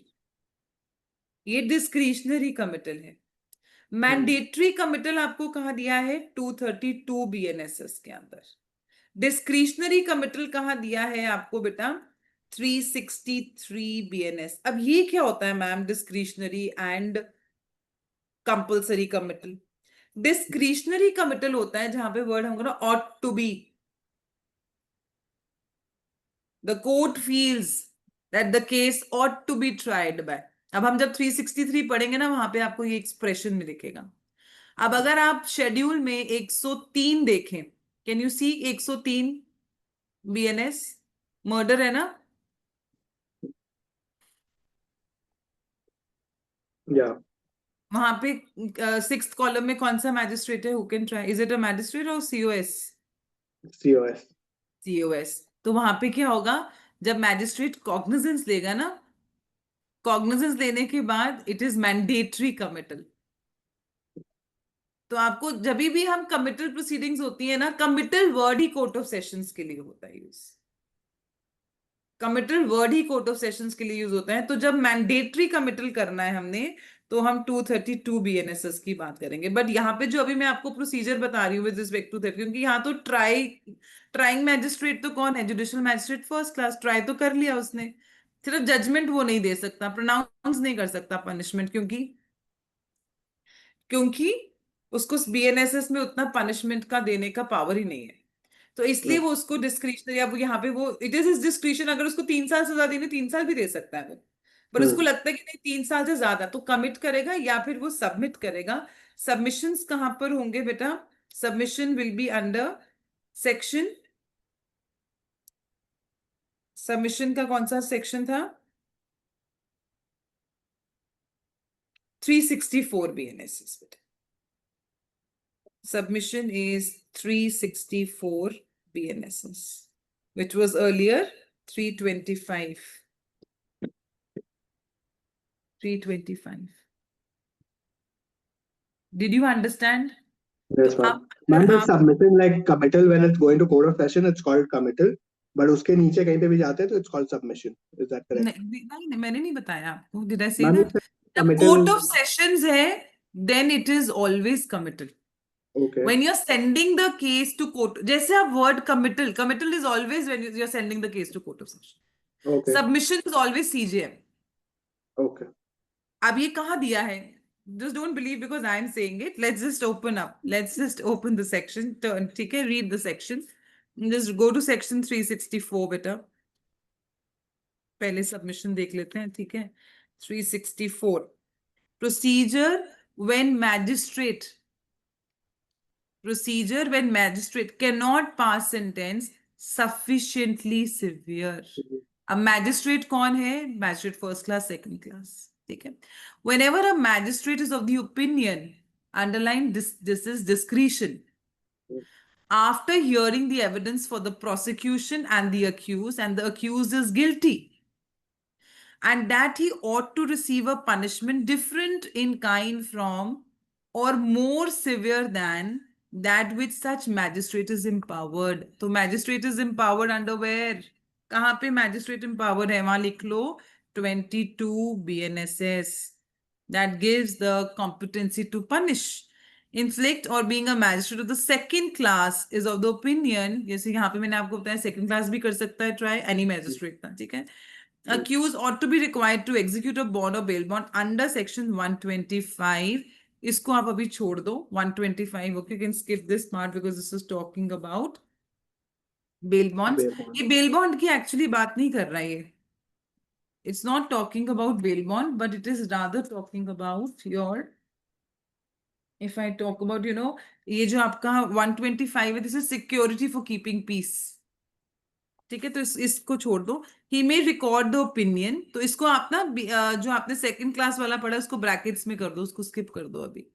ये डिस्क्रिशनरी कमिटल है। हम्म, मैंडेटरी कमिटल आपको कहाँ दिया है, 232 बीएनएसएस के अंदर। डिस्क्रिशनरी कमिटल कहाँ दिया है आपको बेटा, 363 बीएनएस। अब ये क्या होता है ma'am, discretionary and compulsory committal? Discretionary committal होता है जहां पे वर्ड होगा ना ought to be, the court feels that the case ought to be tried by. अब हम जब 363 पढ़ेंगे ना, वहां पे आपको ये एक्सप्रेशन में दिखेगा। अब अगर आप शेड्यूल में 103 देखें, can you see 103 BNS, murder है ना, yeah. वहां पे 6th कॉलम में कौन सा मैजिस्ट्रेट है, who can try, is it a magistrate और सीओएस? COS. सीओएस। तो वहां पे क्या होगा, जब मैजिस्ट्रेट कॉग्निजेंस लेगा ना, कॉग्निजेंस लेने के बाद इट इज मैंडेटरी कमिटल। तो आपको जब भी हम कमिटल प्रोसीडिंग्स होती है ना, committal word he court of sessions के लिए होता है use, committal word he court of sessions के लिए यूज होता है। तो जब मैंडेटरी कमिटल करना है हमने, तो हम 232 बीएनएसएस की बात करेंगे। बट यहाँ पे जो अभी मैं आपको प्रोसीजर बता रही हूँ विद रिस्पेक्ट टू दैट, क्योंकि यहाँ तो ट्राइंग मैजिस्ट्रेट तो कौन है, judicial magistrate first class, try तो कर लिया उसने, सिर्फ जजमेंट वो नहीं दे सकता, प्रोनाउंस नहीं कर सकता पनिशमेंट, क्योंकि क्योंकि उसको बीएनएसएस में उतना पनिशमेंट का देने का पावर ही नहीं है। तो इसलिए Yeah. वो उसको डिस्क्रिशनरी, अब यहाँ पे वो इट इज हिज डिस्क्रिशन, अगर उसको 3 साल सजा देनी, 3 साल भी दे सकता है वो, पर उसको हम्म, लगता है कि नहीं 3 साल से ज्यादा, तो कमिट करेगा या फिर वो सबमिट करेगा। सबमिशंस कहां पर होंगे बेटा, submission will be under section, submission का कौन सा सेक्शन था, 364 बीएनएस बेटा। Submission is 364 BNSS, which was earlier 325. 325. Did you understand? तो yes, ma'am. अब अगर Man, but आप submission like committal when it's going to court of session, it's called committal. But उसके नीचे कहीं पे भी जाते हैं तो it's called submission. Is that correct? नहीं, मैंने नहीं बताया आपको, did I say Ma'am, you that? said जब committal. कोर्ट ऑफ सेशंस है, then it is always committal. Okay. When you're sending the case to court, जैसे आप word committal is always when you're sending the case to court of session. Okay. Submission is always CJM. Okay. अब ये कहाँ दिया है, just don't believe because I am saying it. Let's just open the section, ठीक है, read the section, just go to section 364 बेटा, पहले submission देख लेते हैं, ठीक है। 364 procedure when magistrate cannot pass sentence sufficiently severe. अब magistrate कौन है? Magistrate first class, second class. ठीक है? Whenever a magistrate is of the opinion, underline this is discretion. After hearing the evidence for the prosecution and the accused is guilty, and that he ought to receive a punishment different in kind from or more severe than that which such magistrate is empowered. तो magistrate is empowered under where? कहाँ पे magistrate empowered है? वहां लिख लो 22 BNSS. That gives the competency to punish, inflict or being a magistrate of the second class is of the opinion, जैसे यहाँ पे मैंने आपको बताया second class भी कर सकता है try any magistrate था, ठीक है? Accused ought to be required to execute a bond or bail bond under section 125. इसको आप अभी छोड़ दो 125. Okay, you can skip this part because this is talking about bail bonds. Bail bond. ये bail bond की actually बात नहीं कर रहा है ये. It's not talking about bail bond, but it is rather talking about your, if I talk about, ये जो आपका 125 है, this is security for keeping peace. ठीक है, तो इसको छोड़ दो. ही मे रिकॉर्ड द ओपिनियन. तो इसको आप ना जो आपने सेकंड क्लास वाला पढ़ा उसको ब्रैकेट्स में कर दो, उसको स्किप कर दो अभी.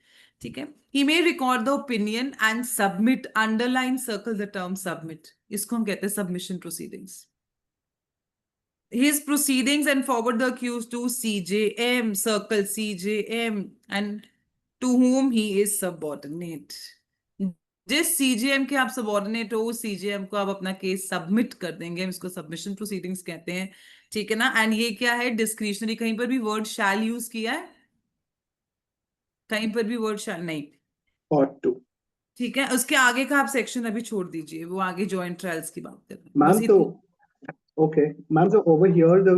ठीक है. He may record the opinion and submit, underline circle the term submit. इसको हम कहते हैं submission proceedings. His proceedings and forward the accused to CJM, circle CJM, and to whom he is subordinate. जिस सीजीएम के आप subordinate हो उस CGM को आप अपना केस सबमिट कर देंगे. हम इसको सबमिशन प्रोसीडिंग्स कहते हैं. ठीक है ना. एंड ये क्या है? डिस्क्रिशनरी. कहीं पर भी वर्ड शैल यूज किया है? कहीं पर भी वर्ड शैल नहीं. ought to. ठीक है. उसके आगे का आप सेक्शन अभी छोड़ दीजिए, वो आगे जॉइंट ट्रायल्स की बात कर रहे हैं. मैम तो okay ma'am, so over here the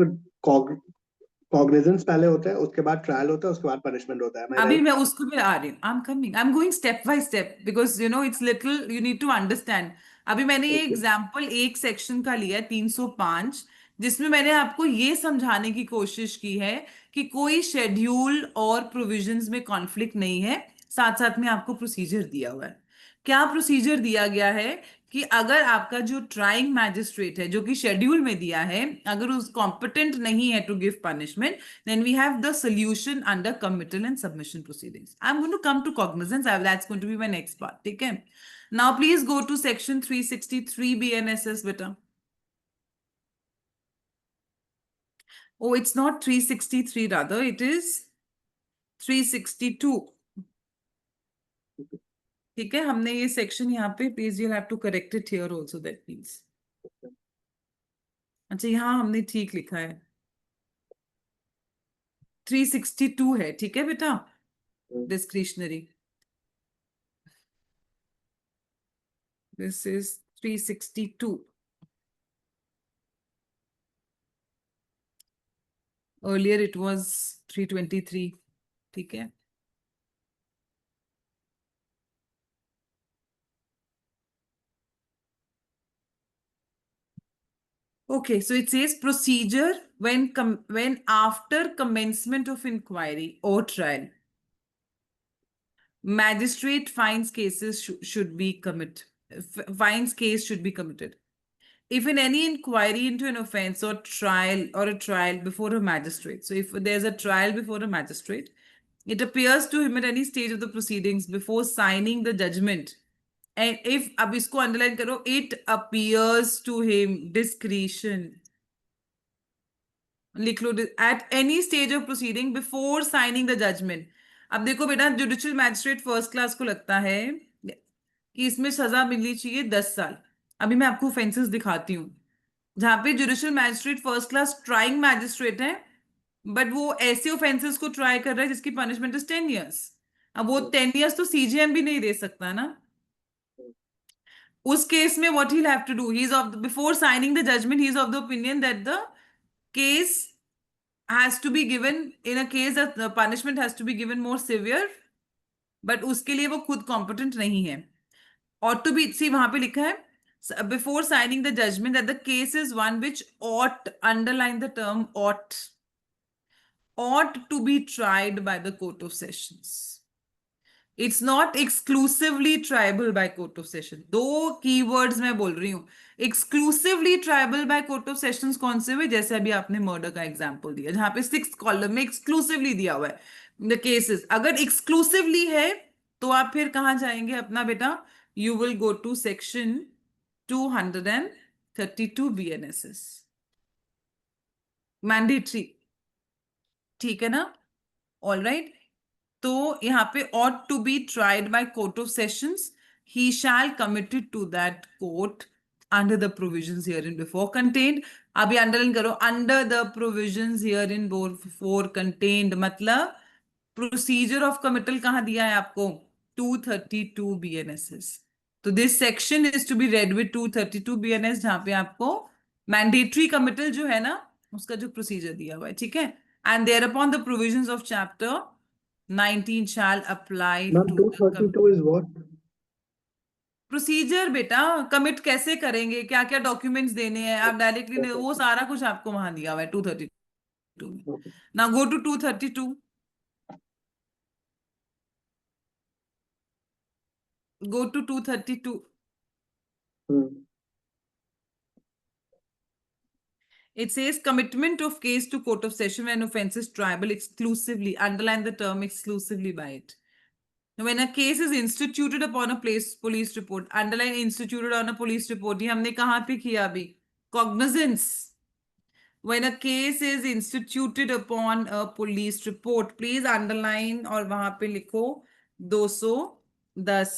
cognizance पहले होता है, उसके बाद ट्रायल होता है, उसके बाद पनिशमेंट होता है. अभी मैं उसको भी आ रही हूँ. I am going step by step because it's little you need to understand. अभी मैंने ये एग्जांपल एक सेक्शन का लिया है 305, जिसमें मैंने आपको ये समझाने की कोशिश की है कि कोई शेड्यूल और प्रोविजंस में कॉन्फ्लिक्ट नहीं है. साथ साथ में आपको प्रोसीजर दिया हुआ है. क्या प्रोसीजर दिया गया है कि अगर आपका जो ट्राइंग मैजिस्ट्रेट है, जो कि शेड्यूल में दिया है, अगर उस कॉम्पिटेंट नहीं है to give punishment, then we have the solution under committal and submission proceedings. I'm going to come to cognizance. That's going to be my next part. Okay. Now please go to section 363 BNSS, beta. Oh, it's not 363 rather. It is 362. ठीक है. हमने ये section यहाँ पे, please you have to correct it here also, that means. अच्छा, यहाँ हमने ठीक लिखा है 362 है. ठीक है बेटा. Discretionary. This is 362. Earlier it was 323. ठीक है. Okay, so it says procedure when after commencement of inquiry or trial, magistrate finds cases should be committed. If in any inquiry into an offense or a trial before a magistrate, so if there's a trial before a magistrate, it appears to him at any stage of the proceedings before signing the judgment, and if अब इसको underline करो, it appears to him, discretion, लिख लो, at any stage of proceeding before signing the judgment. अब देखो बेटा, judicial magistrate first class को लगता है कि इसमें सजा मिलनी चाहिए 10 साल. अभी मैं आपको ऑफेंसेस दिखाती हूँ जहां पे judicial magistrate first class trying magistrate है, बट वो ऐसे ऑफेंसेस को ट्राई कर रहा है जिसकी पनिशमेंट इज 10 years. अब वो 10 years तो सीजीएम भी नहीं दे सकता ना. उस केस में what he'll have to do, before signing the judgment, he is of the opinion that the case has to be given, in a case that the punishment has to be given more severe, but उसके लिए वो खुद competent नहीं है. ought to be, see वहां पे लिखा है before signing the judgment that the case is one which ought, underline the term ought to be tried by the court of sessions. It's not exclusively tribal by court of session. दो keywords मैं बोल रही हूँ। Exclusively tribal by court of sessions कौन से हुए? जैसे अभी आपने मर्डर का एग्जांपल दिया, जहां पे 6th कॉलम में एक्सक्लूसिवली दिया हुआ है द केसेस। अगर एक्सक्लूसिवली है तो आप फिर कहां जाएंगे अपना बेटा? You will go to section 232 BNSS, mandatory. ठीक है ना? All right. तो यहाँ पे ought to be tried by court of sessions, he shall committed to that court under the provisions herein before contained। अभी अंडरलाइन करो, under the provisions herein before contained मतलब procedure of committal कहाँ दिया है आपको? 232 BNSS। तो this section is to be read with 232 BNS, जहां पे आपको मैंडेटरी कमिटल जो है ना उसका जो प्रोसीजर दिया हुआ है। ठीक है? And thereupon the provisions of chapter 19 shall apply Ma'am, to the 232 is what? Procedure बेटा। कमिट कैसे करेंगे, क्या क्या डॉक्यूमेंट्स देने हैं, आप डायरेक्टली Okay. वो सारा कुछ आपको वहां दिया हुआ है 232 में। Okay. ना go to 232, go to 232। Hmm. It says commitment of case to court of session when offense is triable exclusively. Underline the term exclusively by it. Now, when a case is instituted upon a police report, underline instituted on a police report. ये हमने कहाँ पे किया अभी? Cognizance. When a case is instituted upon a police report, please underline और वहां पे लिखो 210,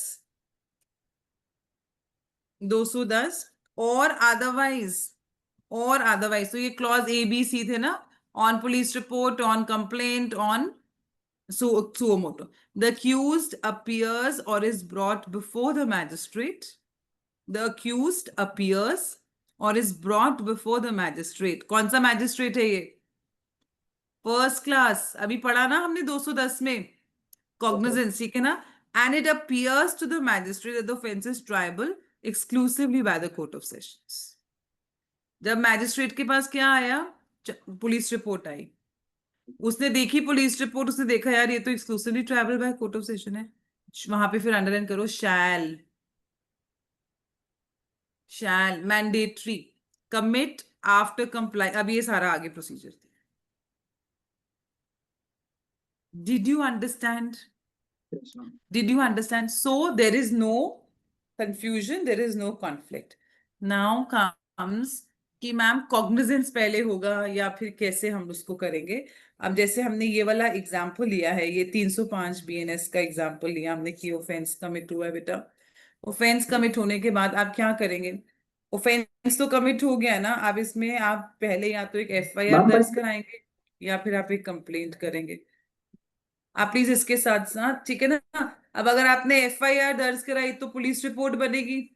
210 और अदरवाइज। तो ये क्लॉज ए बी सी थे ना, on police report, on complaint, on suo moto. The accused appears or is brought before the magistrate. The accused appears or is brought before the magistrate. कौन सा magistrate है ये? First class, अभी पढ़ा ना हमने 210 में, कॉग्निजेंस। ठीक है ना? And it appears to the magistrate that the offense is triable exclusively by the court of sessions। जब मैजिस्ट्रेट के पास क्या आया? पुलिस रिपोर्ट आई, उसने देखी पुलिस रिपोर्ट, उसने देखा यार ये तो exclusively tribal by court of session है, वहां पे फिर अंडरलाइन करो शैल मैंडेटरी कमिट आफ्टर कंप्लाई। अब ये सारा आगे प्रोसीजर थी। Did you understand? Yes, ma'am. Did you understand? So there is no confusion, there is no conflict. Now comes कि मैम कॉग्निजेंस पहले होगा या फिर कैसे हम उसको करेंगे। अब जैसे हमने ये वाला एग्जाम्पल लिया है, ये 305 BNS का एग्जाम्पल लिया हमने कि ऑफेंस कमिट हुआ है बेटा। ऑफेंस कमिट होने के बाद आप क्या करेंगे? ऑफेंस तो कमिट हो गया ना, अब इसमें आप पहले या तो एक FIR Ma'am, दर्ज but कराएंगे या फिर आप एक कंप्लेंट करेंगे। आप प्लीज इसके साथ साथ, ठीक है ना? अब अगर आपने FIR दर्ज कराई तो पुलिस रिपोर्ट बनेगी।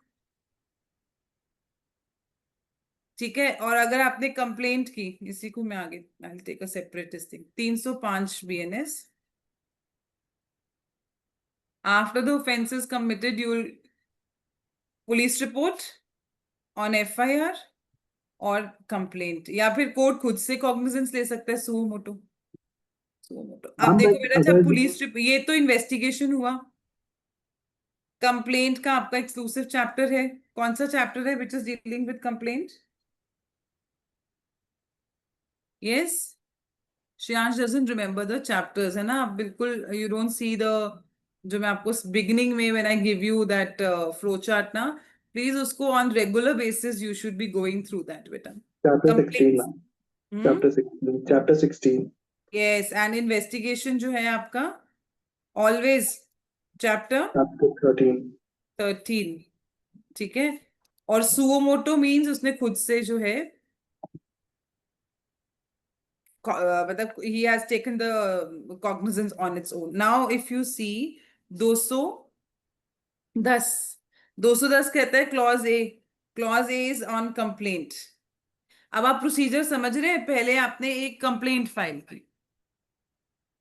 ठीक है? और अगर आपने कंप्लेंट की, इसी को मैं आगे I will take a separate thing, 305 BNS, after the offenses committed you will police report on FIR और कंप्लेंट, या फिर कोर्ट खुद से कॉग्निजेंस ले सकता है सुओ मोटो। अब ma'am, देखो but बेटा, जब अगर पुलिस ये तो इन्वेस्टिगेशन हुआ, कंप्लेंट का आपका एक्सक्लूसिव चैप्टर है। कौन सा चैप्टर है which is dealing with complaint? Yes, Shreyansh doesn't remember the chapters, है ना? आप बिल्कुल यू डोंट सी द, जो मैं आपको बिगिनिंग में when I give you that flow chart ना, प्लीज उसको on regular basis you should be going through that बेटा। chapter 16, complaints. ma'am. Hmm. Chapter 16. Chapter 16. Yes, and investigation जो है आपका ऑलवेज चैप्टर Chapter 13. 13। ठीक है? और सुओ मोटो मीन्स उसने खुद से जो है मतलब he has taken the cognizance on its own। Now if you see 210, 210 कहता है clause A is on complaint. अब आप प्रोसीजर समझ रहे हैं? पहले आपने एक कंप्लेंट फाइल की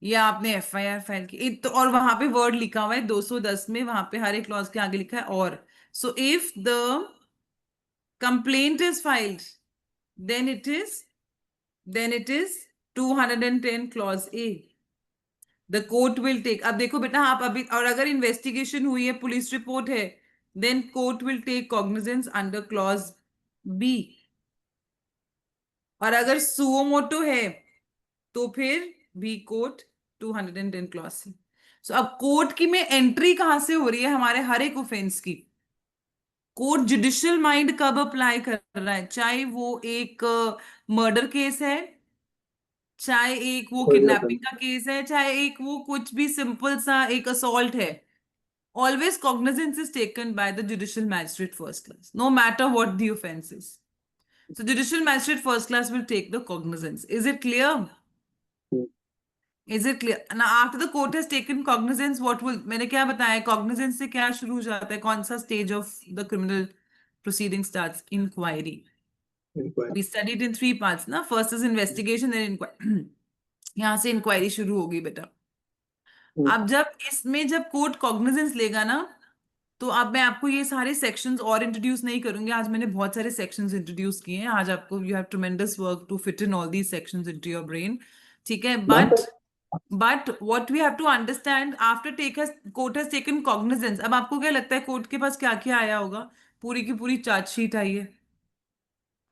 या आपने FIR फाइल की, तो और वहां पे वर्ड लिखा हुआ है 210 में, वहां पे हर एक क्लॉज के आगे लिखा है और। So if the complaint is filed then it is 210 clause A। The court will take, अब देखो बेटा आप अभी, और अगर इन्वेस्टिगेशन हुई है, पुलिस रिपोर्ट है, then court will take cognizance under clause B. और अगर सुओ मोटो है तो फिर B court 210 clause C. So अब कोर्ट की में एंट्री कहां से हो रही है हमारे हर एक ऑफेंस की? कोर्ट जुडिशियल माइंड कब अप्लाई कर रहा है, चाहे वो एक मर्डर केस है, चाहे एक वो कोई भी किडनैपिंग offense। का केस है, चाहे एक वो कुछ भी सिंपल सा एक असॉल्ट है। Always cognizance is taken by the judicial magistrate first class, no matter what the offense is. So judicial magistrate first class will take the cognizance. Is it clear? Hmm, Is it clear? Now after the court has taken cognizance, what will, मैंने क्या बताया, cognizance से क्या शुरू हो जाता है, कौन सा stage of the criminal proceeding starts? Inquiry. inquiry। We studied in three parts ना, first is investigation, then inquiry. यहाँ से इंक्वायरी शुरू होगी बेटा। हम्म, अब जब इसमें जब कोर्ट कॉग्निजेंस लेगा ना, तो अब मैं आपको ये सारे सेक्शंस और इंट्रोड्यूस नहीं करूंगी, आज मैंने बहुत सारे सेक्शंस इंट्रोड्यूस किए हैं, आज आपको you have tremendous work to fit in all these sections into your brain, ठीक है? Ma'am but what we have to understand after court has taken cognizance, अब आपको क्या लगता है कोर्ट के पास क्या क्या आया होगा? पूरी की पूरी चार्जशीट आई है।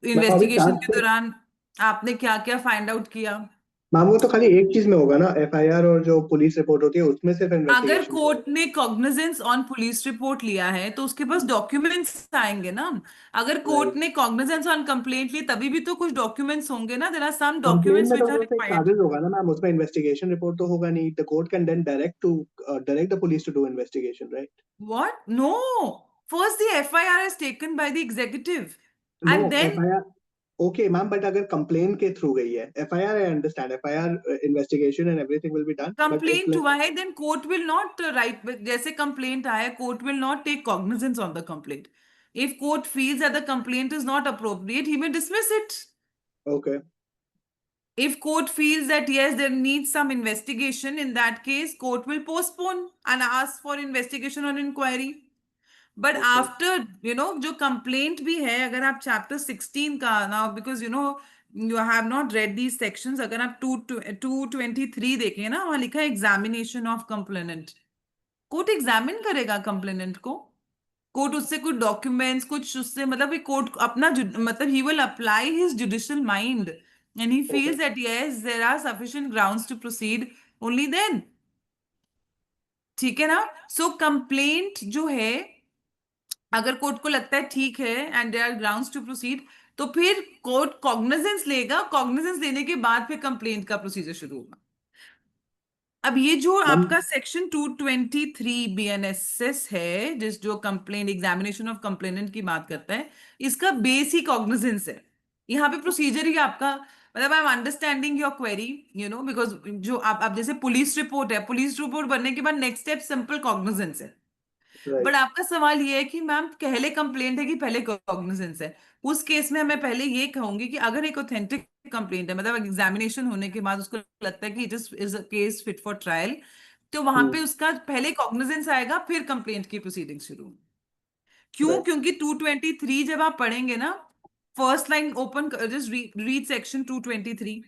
मैम अभी इन्वेस्टिगेशन चार्ज के दौरान आपने क्या क्या फाइंड आउट किया? मैम वो तो खाली एक चीज में होगा ना, एफआईआर और जो पुलिस रिपोर्ट होती है उसमें सिर्फ अगर इन्वेस्टिगेशन कोर्ट होगा। ने कॉग्निजेंस ऑन पुलिस रिपोर्ट लिया है तो उसके पास डॉक्यूमेंट्स आएंगे ना। अगर कोर्ट राइट। ने कॉग्निजेंस ऑन कंप्लेंट ली तभी भी तो कुछ डॉक्यूमेंट्स होंगे ना, there are some complain documents में तो व्हिच आर बस एक रिक्वायर्ड। कागज होगा ना मैम, उसमें इन्वेस्टिगेशन रिपोर्ट तो होगा नहीं। The court can then direct the police to do investigation, right? What? No, first the FIR is taken by the executive no and then FIR. Okay ma'am, but अगर complain के through गई है, FIR I understand, FIR investigation and everything will be done, but if complaint हुआ है, then court will not right, जैसे complaint आया court will not take cognizance on the complaint. If court feels that the complaint is not appropriate, he may dismiss it. Okay If court feels that yes, there needs some investigation, in that case, court will postpone and ask for investigation or inquiry. But okay after, जो complaint भी है, अगर आप chapter 16 का now, because you have not read these sections, अगर आप 223 देखें ना, वहाँ लिखा है examination of complainant. Court examine करेगा कंप्लेनेंट को, कोर्ट उससे कुछ डॉक्यूमेंट्स, कुछ उससे मतलब कि कोर्ट अपना मतलब ही will apply his judicial mind and he okay feels that yes there are sufficient grounds to proceed, only then. ठीक है ना? सो कंप्लेंट जो है, अगर कोर्ट को लगता है ठीक है and there are grounds to proceed, तो फिर कोर्ट कॉग्निजेंस लेगा, कॉग्निजेंस लेने के बाद फिर कंप्लेंट का प्रोसीजर शुरू होगा। अब ये जो मैम। आपका सेक्शन 223 बीएनएसएस है, जिस जो कंप्लेंट एग्जामिनेशन ऑफ कंप्लेनेंट की बात करता है, इसका बेस ही कॉग्निजेंस है। यहाँ पे प्रोसीजर ही आपका, मतलब I am understanding your query, because जो आप जैसे पुलिस रिपोर्ट है, पुलिस रिपोर्ट बनने के बाद नेक्स्ट स्टेप सिंपल कॉग्निजेंस है। But right. आपका सवाल ये है कि मैम पहले कंप्लेंट है कि पहले कॉग्निजेंस है? उस केस में मैं पहले ये कहूंगी कि अगर एक ऑथेंटिक कंप्लेंट है, मतलब एग्जामिनेशन होने के बाद उसको लगता है कि it is a case fit for trial, तो वहां पे उसका पहले कॉग्निजेंस आएगा, फिर कंप्लेंट की प्रोसीडिंग शुरू। क्यों? राइट। क्योंकि 223 जब आप पढ़ेंगे ना, first line open, just read section 223।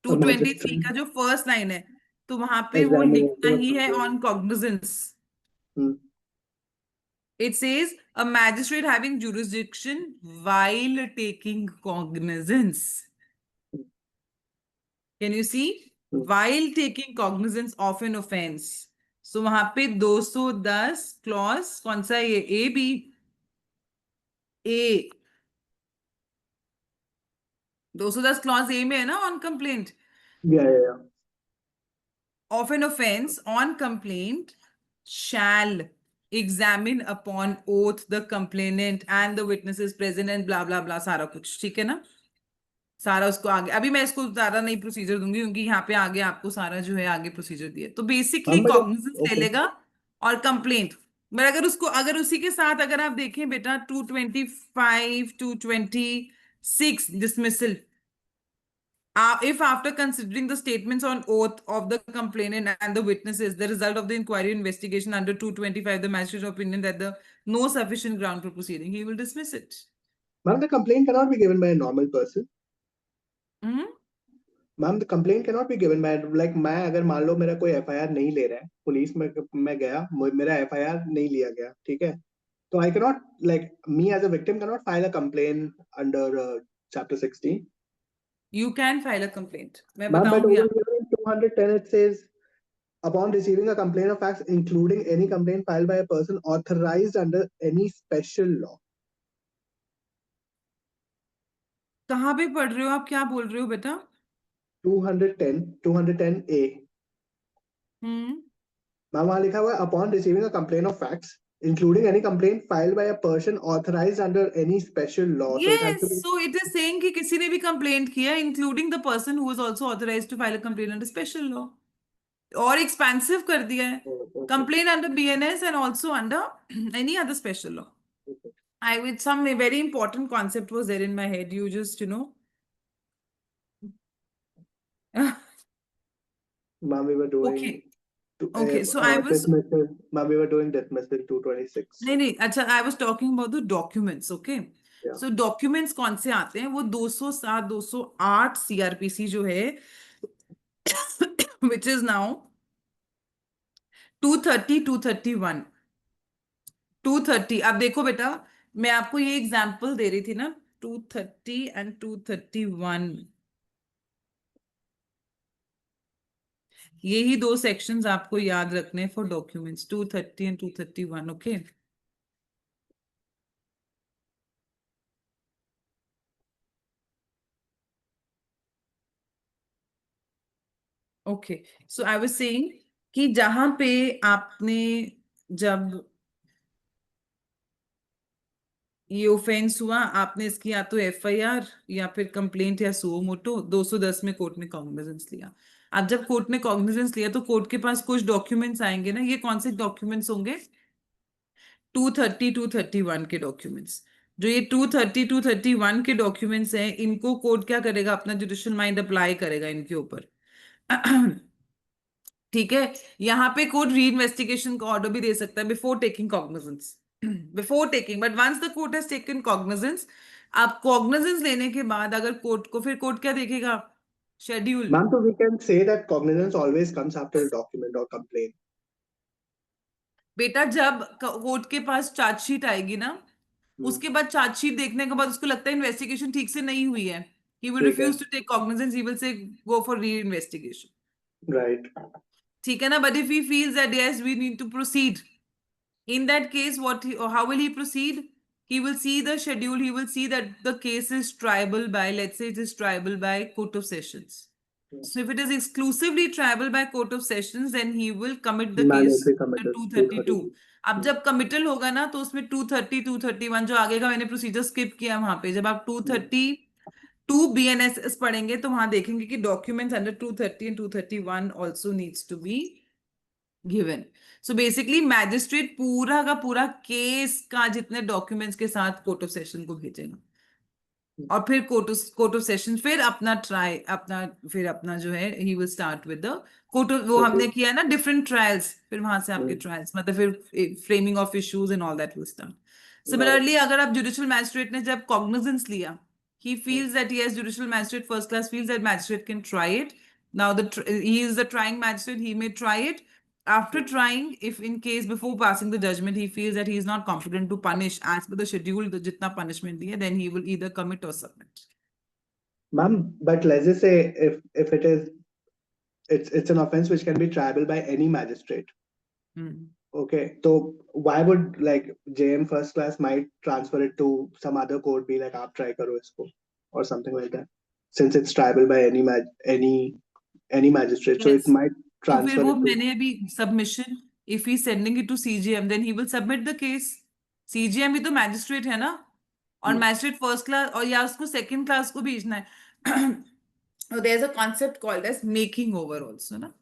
A 223 magistrate का जो फर्स्ट लाइन है, तो वहां पे वो लिखना examination of ही है complaint। On cognizance. Hmm. It says a magistrate having jurisdiction while taking cognizance. Can you see? Hmm. While taking cognizance of an offense. So वहां पे 210 क्लॉज कौन सा है ये? A B A 210 clause A में है ना, on complaint Yeah। of an offense on complaint shall examine upon oath the complainant and the witnesses present and blah blah blah, सारा कुछ ठीक है ना? सारा उसको आगे, अभी मैं इसको ज्यादा नहीं प्रोसीजर दूंगी क्योंकि यहाँ पे आगे आपको सारा जो है आगे प्रोसीजर दिया, तो बेसिकली हम बट कॉग्निजेंस ले ओके लेगा और कंप्लेंट। बट अगर उसको, अगर उसी के साथ अगर आप देखें बेटा 225 226 dismissal, if after considering the statements on oath of the complainant and the witnesses, the result of the inquiry investigation under 225, the magistrate's opinion that the no sufficient ground for proceeding, he will dismiss it. Ma'am, the complaint cannot be given by a normal person। Hmm? Ma'am the complaint can not be given by like मैं अगर मान लो मेरा कोई FIR नहीं ले रहा है, police में मैं गया, मेरा एफआईआर नहीं लिया गया, ठीक है, तो I can not like me as a victim can not file a complaint under chapter 16. You can file a complaint. मैं Ma'am, but बताऊंगी over आपको. here in 210 it says upon receiving a complaint of facts including any complaint filed by a person authorized under any special law. कहाँ पे पढ़ रहे हो आप, क्या बोल रहे हो बेटा? 210A. हम्म. मैम वहां लिखा हुआ है upon receiving a complaint of facts including any complaint filed by a person authorized under any special law. So it has Yes, to be so it is saying कि किसी ने भी कंप्लेंट किया, including the person who is also authorized to file a complaint under special law. और expensive कर दिया है. oh, okay. Complaint under BNS and also under any other special law. Okay. I with some very important concept was there in my head. You just, you know. Ma'am, we were doing Okay. Okay. So I was. dismissal. Ma'am, we were doing dismissal 226. नहीं नहीं, अच्छा, I was talking about the documents. Okay. Yeah. So documents कौन से आते हैं? वो 207 208 CrPC जो है, विच इज नाउ 230 231 230. अब देखो बेटा, मैं आपको ये एग्जांपल दे रही थी ना, 230 एंड 231. यही दो सेक्शंस आपको याद रखने for documents, 230 and 231. Okay. Okay. So I was saying कि जहां पे आपने, जब ये ऑफेंस हुआ, आपने इसकी या तो एफआईआर या फिर कंप्लेंट या सुओ मोटो 210 में कोर्ट ने कॉग्निजेंस लिया. अब जब कोर्ट ने कॉग्निजेंस लिया तो कोर्ट के पास कुछ डॉक्यूमेंट्स आएंगे ना. ये कौन से डॉक्यूमेंट्स होंगे? 230 231 के डॉक्यूमेंट्स. जो ये 230 231 के डॉक्यूमेंट्स हैं, इनको कोर्ट क्या करेगा? अपना जुडिशियल माइंड अप्लाई करेगा इनके ऊपर. ठीक है. यहाँ पे कोर्ट री इन्वेस्टिगेशन का ऑर्डर भी दे सकता है before taking cognizance. Before taking, but once the court has taken cognizance, आप कॉग्निजेंस लेने के बाद अगर कोर्ट को, फिर कोर्ट क्या देखेगा? Schedule. Ma'am, so we can say that cognizance always comes after a document or complaint. बेटा जब कोर्ट के पास चार्जशीट आएगी ना, Hmm. उसके बाद चार्जशीट देखने के बाद उसको लगता है इन्वेस्टिगेशन ठीक से नहीं हुई है, ही विल ठीक है. Refuse to take cognizance, he will say go for reinvestigation. Right. ठीक है ना? But if he feels that yes we need to proceed, in that case how will he proceed? He will see the schedule, he will see that the case is triable by, let's say it is triable by court of sessions. Yeah. So if it is exclusively triable by court of sessions, then he will commit the case Mandatory under committers 232. 232. अब जब committal होगा ना, तो उसमें 230 231 जो आगे का मैंने प्रोसीजर स्किप किया वहां पे, जब आप 232 BNSS पढ़ेंगे तो वहां देखेंगे कि documents under 230 and 231 also needs to be given. So basically magistrate पूरा का पूरा केस का जितने डॉक्यूमेंट्स के साथ कोर्ट ऑफ सेशन को भेजेगा, और फिर कोर्ट ऑफ सेशन फिर अपना ट्राई, अपना फिर अपना जो है, he will start with the court of, वो हमने किया ना डिफरेंट ट्रायल्स, फिर वहां से आपके ट्रायल्स, मतलब फिर framing of issues and all that will start. Right. Similarly अगर आप जुडिशियल मैजिस्ट्रेट ने जब कॉग्निजेंस लिया, he feels that yes, judicial magistrate first class feels that magistrate can try it. Now he is the trying magistrate, he may try it. After trying, if in case before passing the judgment he feels that he is not competent to punish as per the schedule, the jitna punishment diya, then he will either commit or submit. Ma'am, but let's just say if it is it's an offense which can be triable by any magistrate. Okay, so why would like JM first class might transfer it to some other court, be like aap try karo isko or something like that, since it's triable by any magistrate, so it Yes. might तो फिर transfer वो it to. मैंने अभी submission, if he sending it to CGM then he will submit the case. CGM भी तो magistrate है ना, और मैजिस्ट्रेट फर्स्ट क्लास, और या उसको सेकंड क्लास को भेजना है. There is a concept called as making over also ना.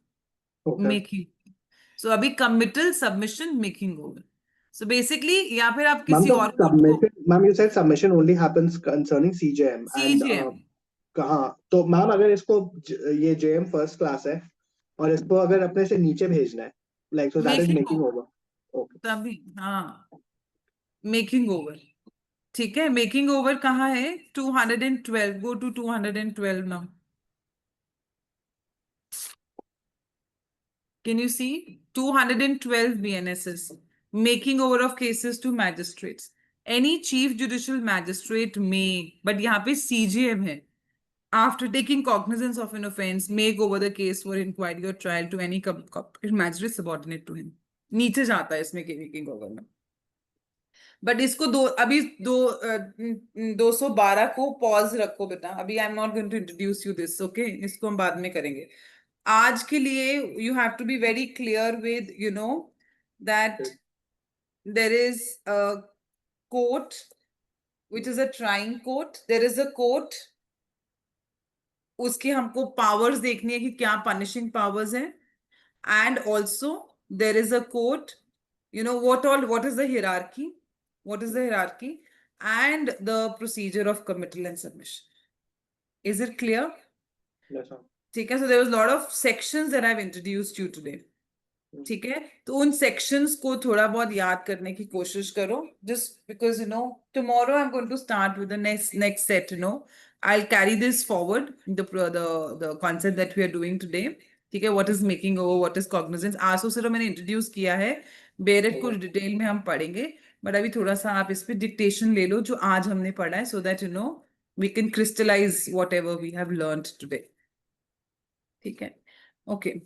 Okay. मेकिंग. सो अभी committal, submission, making over. So basically या फिर आप Ma'am, किसी the और कोर्ट को, submission, ma'am, you said submission only happens concerning CJM and CGM. कहाँ तो मैम अगर इसको ये JM फर्स्ट क्लास है और इसको अगर अपने से नीचे भेजना है, like so that is making making over. Over. Okay. तभी हाँ, मेकिंग ओवर. ठीक है. मेकिंग ओवर कहाँ है? 212. Go to 212 now. Can you see? 212 BNSs. Making over of cases to magistrates. Any chief judicial magistrate may, but यहाँ पे CJM है. After taking cognizance of an offense, make over the case for inquiry or trial to any magistrate subordinate to him. नीचे जाता है इसमें making over में. But इसको अभी 212 को पॉज रखो बेटा. अभी I am not going to introduce you this. Okay, इसको हम बाद में करेंगे. आज के लिए you have to be very clear with that there is a court which is a trying court. There is a court, उसके हमको पावर्स देखनी है कि क्या पनिशिंग पावर्स है. And also there is a court, what is the hierarchy, and the procedure of committal and submission. Is it clear? Yes, ma'am. ठीक है. So there was a lot of sections that I've introduced you today. ठीक है, तो उन sections को थोड़ा बहुत याद करने की कोशिश करो. Just because tomorrow I'm going to start with the next set. I'll carry this forward, the concept that we are doing today. ठीक है, what is making over, what is cognizance. आसो सिर्फ मैंने इंट्रोड्यूस किया है, बेरेट को डिटेल में हम पढ़ेंगे. बट अभी थोड़ा सा आप इस पे डिक्टेशन ले लो जो आज हमने पढ़ा है, so that we can crystallize whatever we have learned today. ठीक है, okay.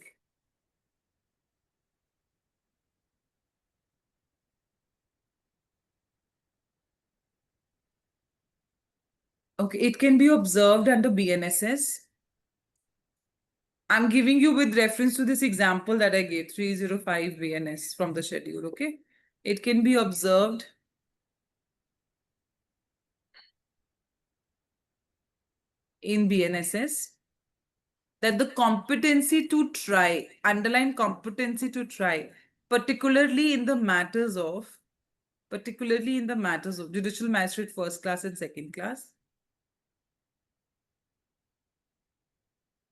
Okay, it can be observed under BNSS. I'm giving you with reference to this example that I gave, 305 BNS from the schedule, okay? It can be observed in BNSS that the competency to try, underline competency to try, particularly in the matters of judicial magistrate first class and second class,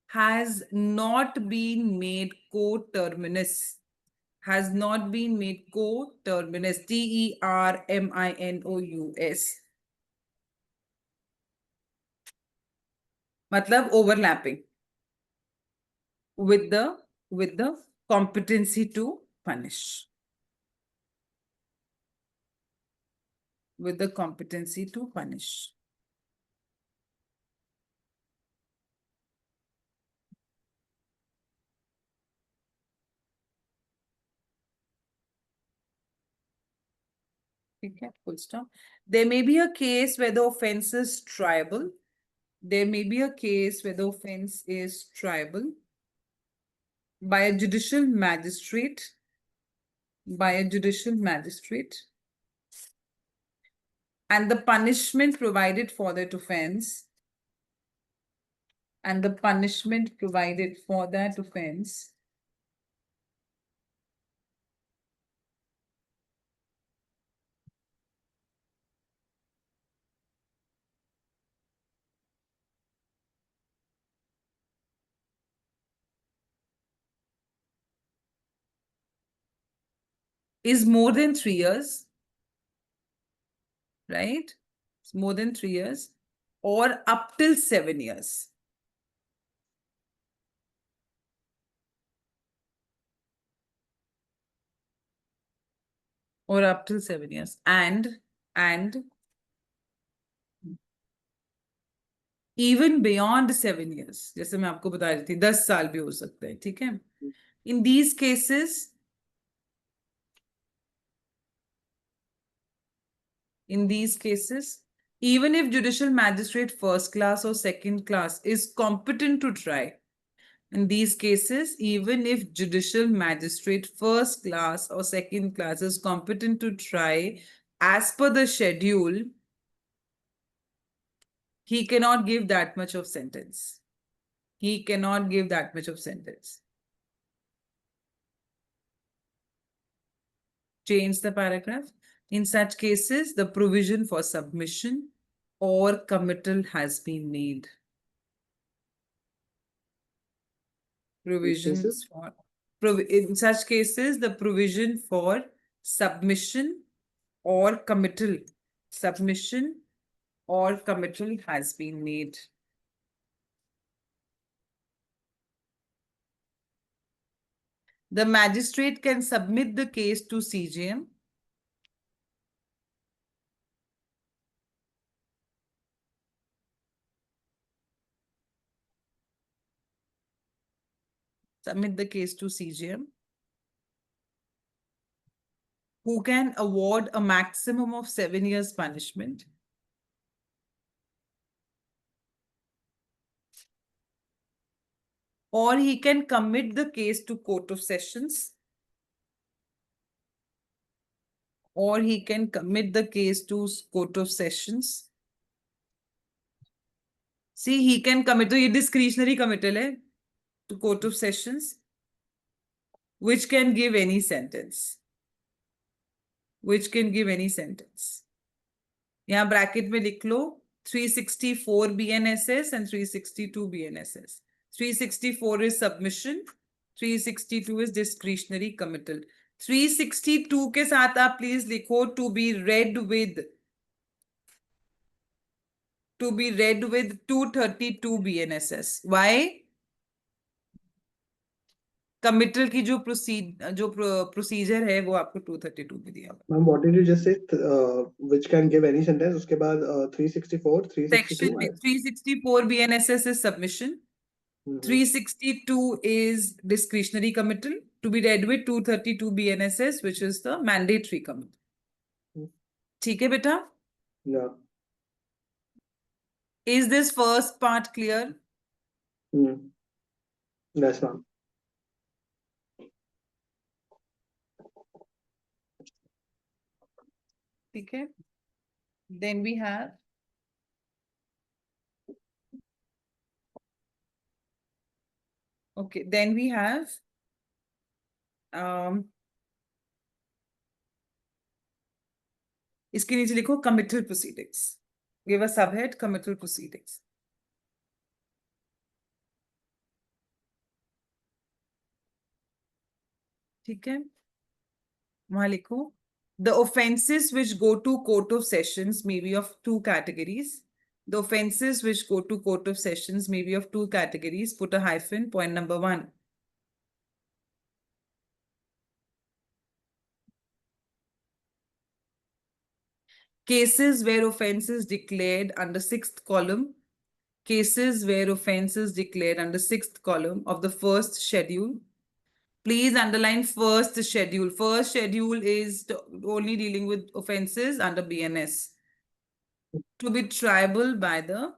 has not been made coterminous. Has not been made coterminous. TERMINOUS. मतलब overlapping with the competency to punish. With the competency to punish. Okay, full stop. There may be a case where the offense is triable. There may be a case where the offense is triable by a judicial magistrate. And the punishment provided for that offense. Is more than 3 years, right? It's more than 3 years or up till 7 years. Or up till 7 years. And even beyond 7 years. जैसे मैं आपको बता रही थी 10 साल भी हो सकता है. ठीक है. In these cases, even if judicial magistrate first class or second class is competent to try, in these cases, even if judicial magistrate first class or second class is competent to try as per the schedule, he cannot give that much of sentence. Change the paragraph. In such cases, the provision for submission or committal has been made. In such cases, the provision for submission or committal has been made. The magistrate can submit the case to CJM. Submit the case to CJM, who can award a maximum of 7 years punishment. Or he can commit the case to Court of Sessions. Or he can commit the case to Court of Sessions. See, he can commit, to discretionary committal hai, to Court of Sessions, which can give any sentence. Which can give any sentence. यहाँ bracket में लिख लो 364 BNSS and 362 BNSS. 364 is submission, 362 is discretionary committal. 362 के साथ आप please लिखो to be read with 232 BNSS. Why? Committal की जो procedure है वो आपको 232 में दिया हुआ है. Ma'am, what did you just say? Which can give any sentence? उसके बाद 364, 362. Section 364 BNSS is submission. 362 is discretionary committal to be read with 232 BNSS, which is the mandatory committal. ठीक है बेटा? Yeah. Is this first part clear? Yes, ma'am. ठीक है? Then we have okay, then we have इसके नीचे लिखो committal proceedings. Give a subhead committal proceedings. ठीक है? वहां लिखो the offenses which go to Court of Sessions may be of two categories. The offenses which go to Court of Sessions may be of two categories. Put a hyphen. Point number 1. Cases where offenses declared under 6th column. Cases where offenses declared under 6th column of the first schedule. Please underline first schedule. First schedule is only dealing with offenses under BNS. To be triable by the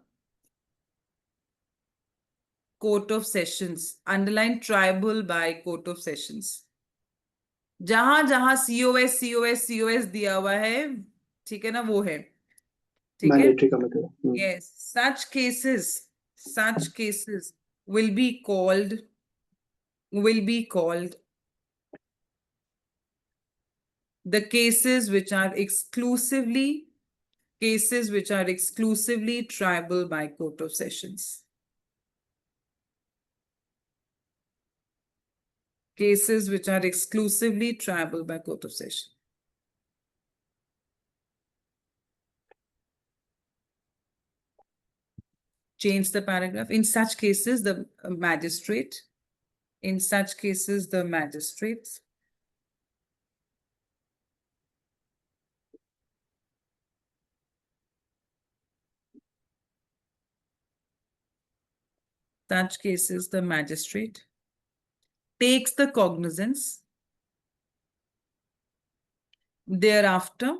Court of Sessions. Underline triable by Court of Sessions. जहां जहां COS दिया हुआ है, ठीक है ना, वो है. ठीक है? Mandatory committal. Yes. Such cases will be called the cases which are exclusively triable by Court of Sessions. Cases which are exclusively triable by Court of Session. Change the paragraph. In such cases, the magistrate. Such cases, the magistrate takes the cognizance. Thereafter,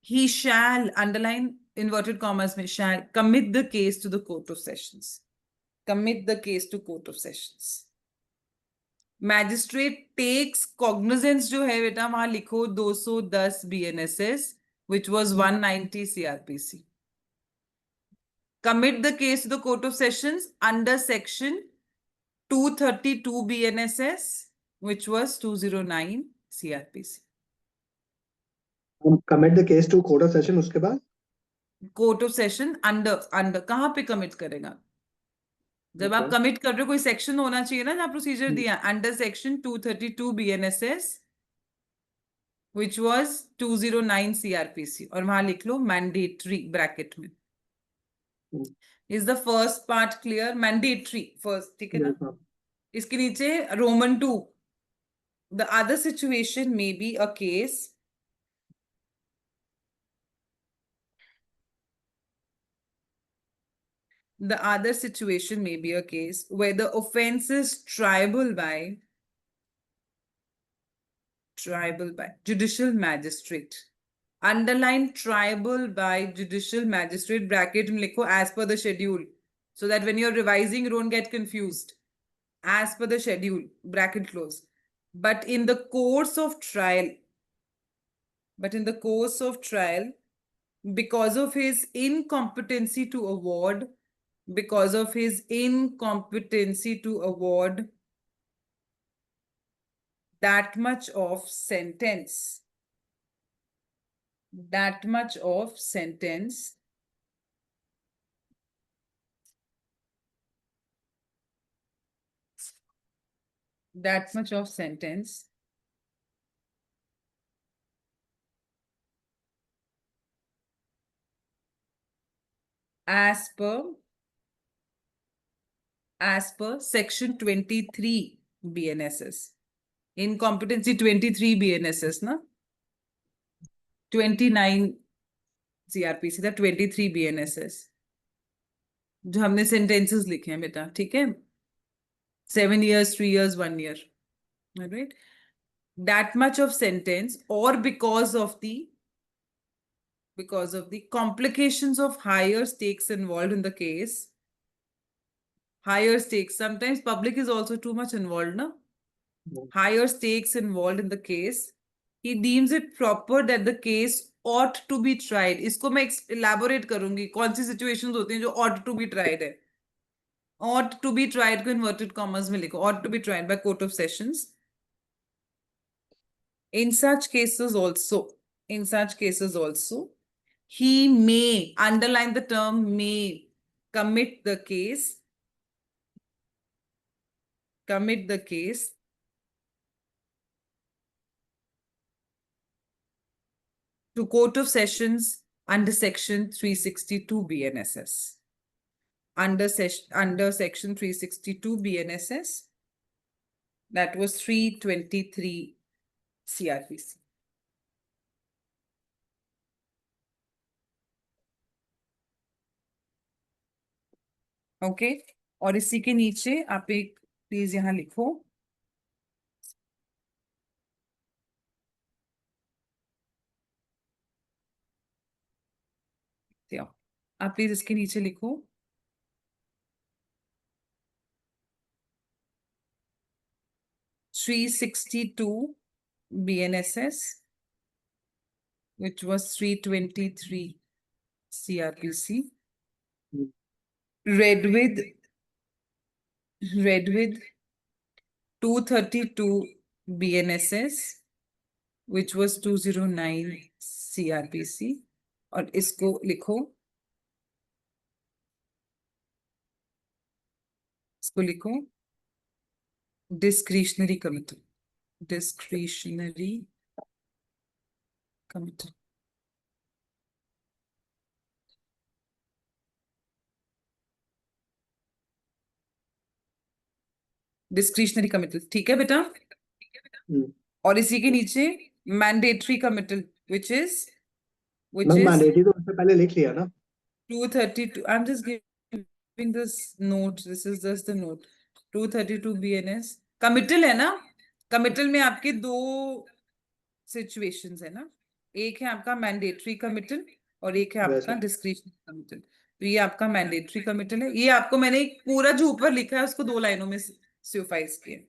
he shall, underline inverted commas, shall commit the case to the Court of Sessions. Commit the case to Court of Sessions. Magistrate takes cognizance जो है बेटा वहां लिखो 210 BNSS, which was 190 CRPC. Commit the case to the Court of Sessions under section 232 BNSS, which was 209 CRPC. Commit the case to Court of Session उसके बाद? Court of Session under कहाँ पे commit करेगा? जब आप commit कर रहे हो कोई section होना चाहिए ना जहाँ procedure दिया, under section 232 BNSS, which was 209 CRPC, और वहां लिख लो mandatory bracket में. Is the first part clear? Mandatory first, ठीक है ना? Yes, ma'am. इसके नीचे Roman 2. The other situation may be a case where the offense is triable by judicial magistrate. Underline tribal by judicial magistrate, bracket में लिखो as per the schedule, so that when you're revising you don't get confused. As per the schedule, bracket close. But in the course of trial, because of his incompetency to award that much of sentence, as per section 23 BNSS. Incompetency 23 BNSS, na? 29 CRPC था, 23 BNSS. जो हमने sentences लिखे हैं बेटा, ठीक है? 7 years, 3 years, 1 year. All right? That much of sentence, or because of the complications of higher stakes involved in the case. Higher stakes. Sometimes public is also too much involved, no? Higher stakes involved in the case. He deems it proper that the case ought to be tried. इसको मैं elaborate करूंगी. कौन सी situations होती हैं जो ought to be tried है? Ought to be tried को inverted commas में लिखो. Ought to be tried by Court of Sessions. In such cases also, he may, underline the term may, commit the case to Court of Sessions under section 362 BNSS. Under section 362 BNSS, that was 323 CRPC. Okay, और इसी के नीचे आप एक please यहां लिखो, आप please इसके नीचे लिखो 362 BNSS, which was 323 CRPC, read with 232 BNSS, which was 209 CRPC, और इसको लिखो discretionary committal. Discretionary committal. Discretionary committal. ठीक है बेटा? और इसी के नीचे mandatory committal, which is mandatory तो उससे पहले लिख लिया ना? 232. I'm just giving this note. This is just the note. 232 BNS. Committal है ना? Committal में आपके दो situations है ना? एक है आपका mandatory committal और एक है आपका discretionary committal. तो ये आपका mandatory committal है. ये आपको मैंने पूरा जो ऊपर लिखा है उसको 2 लाइनों में suffice किया.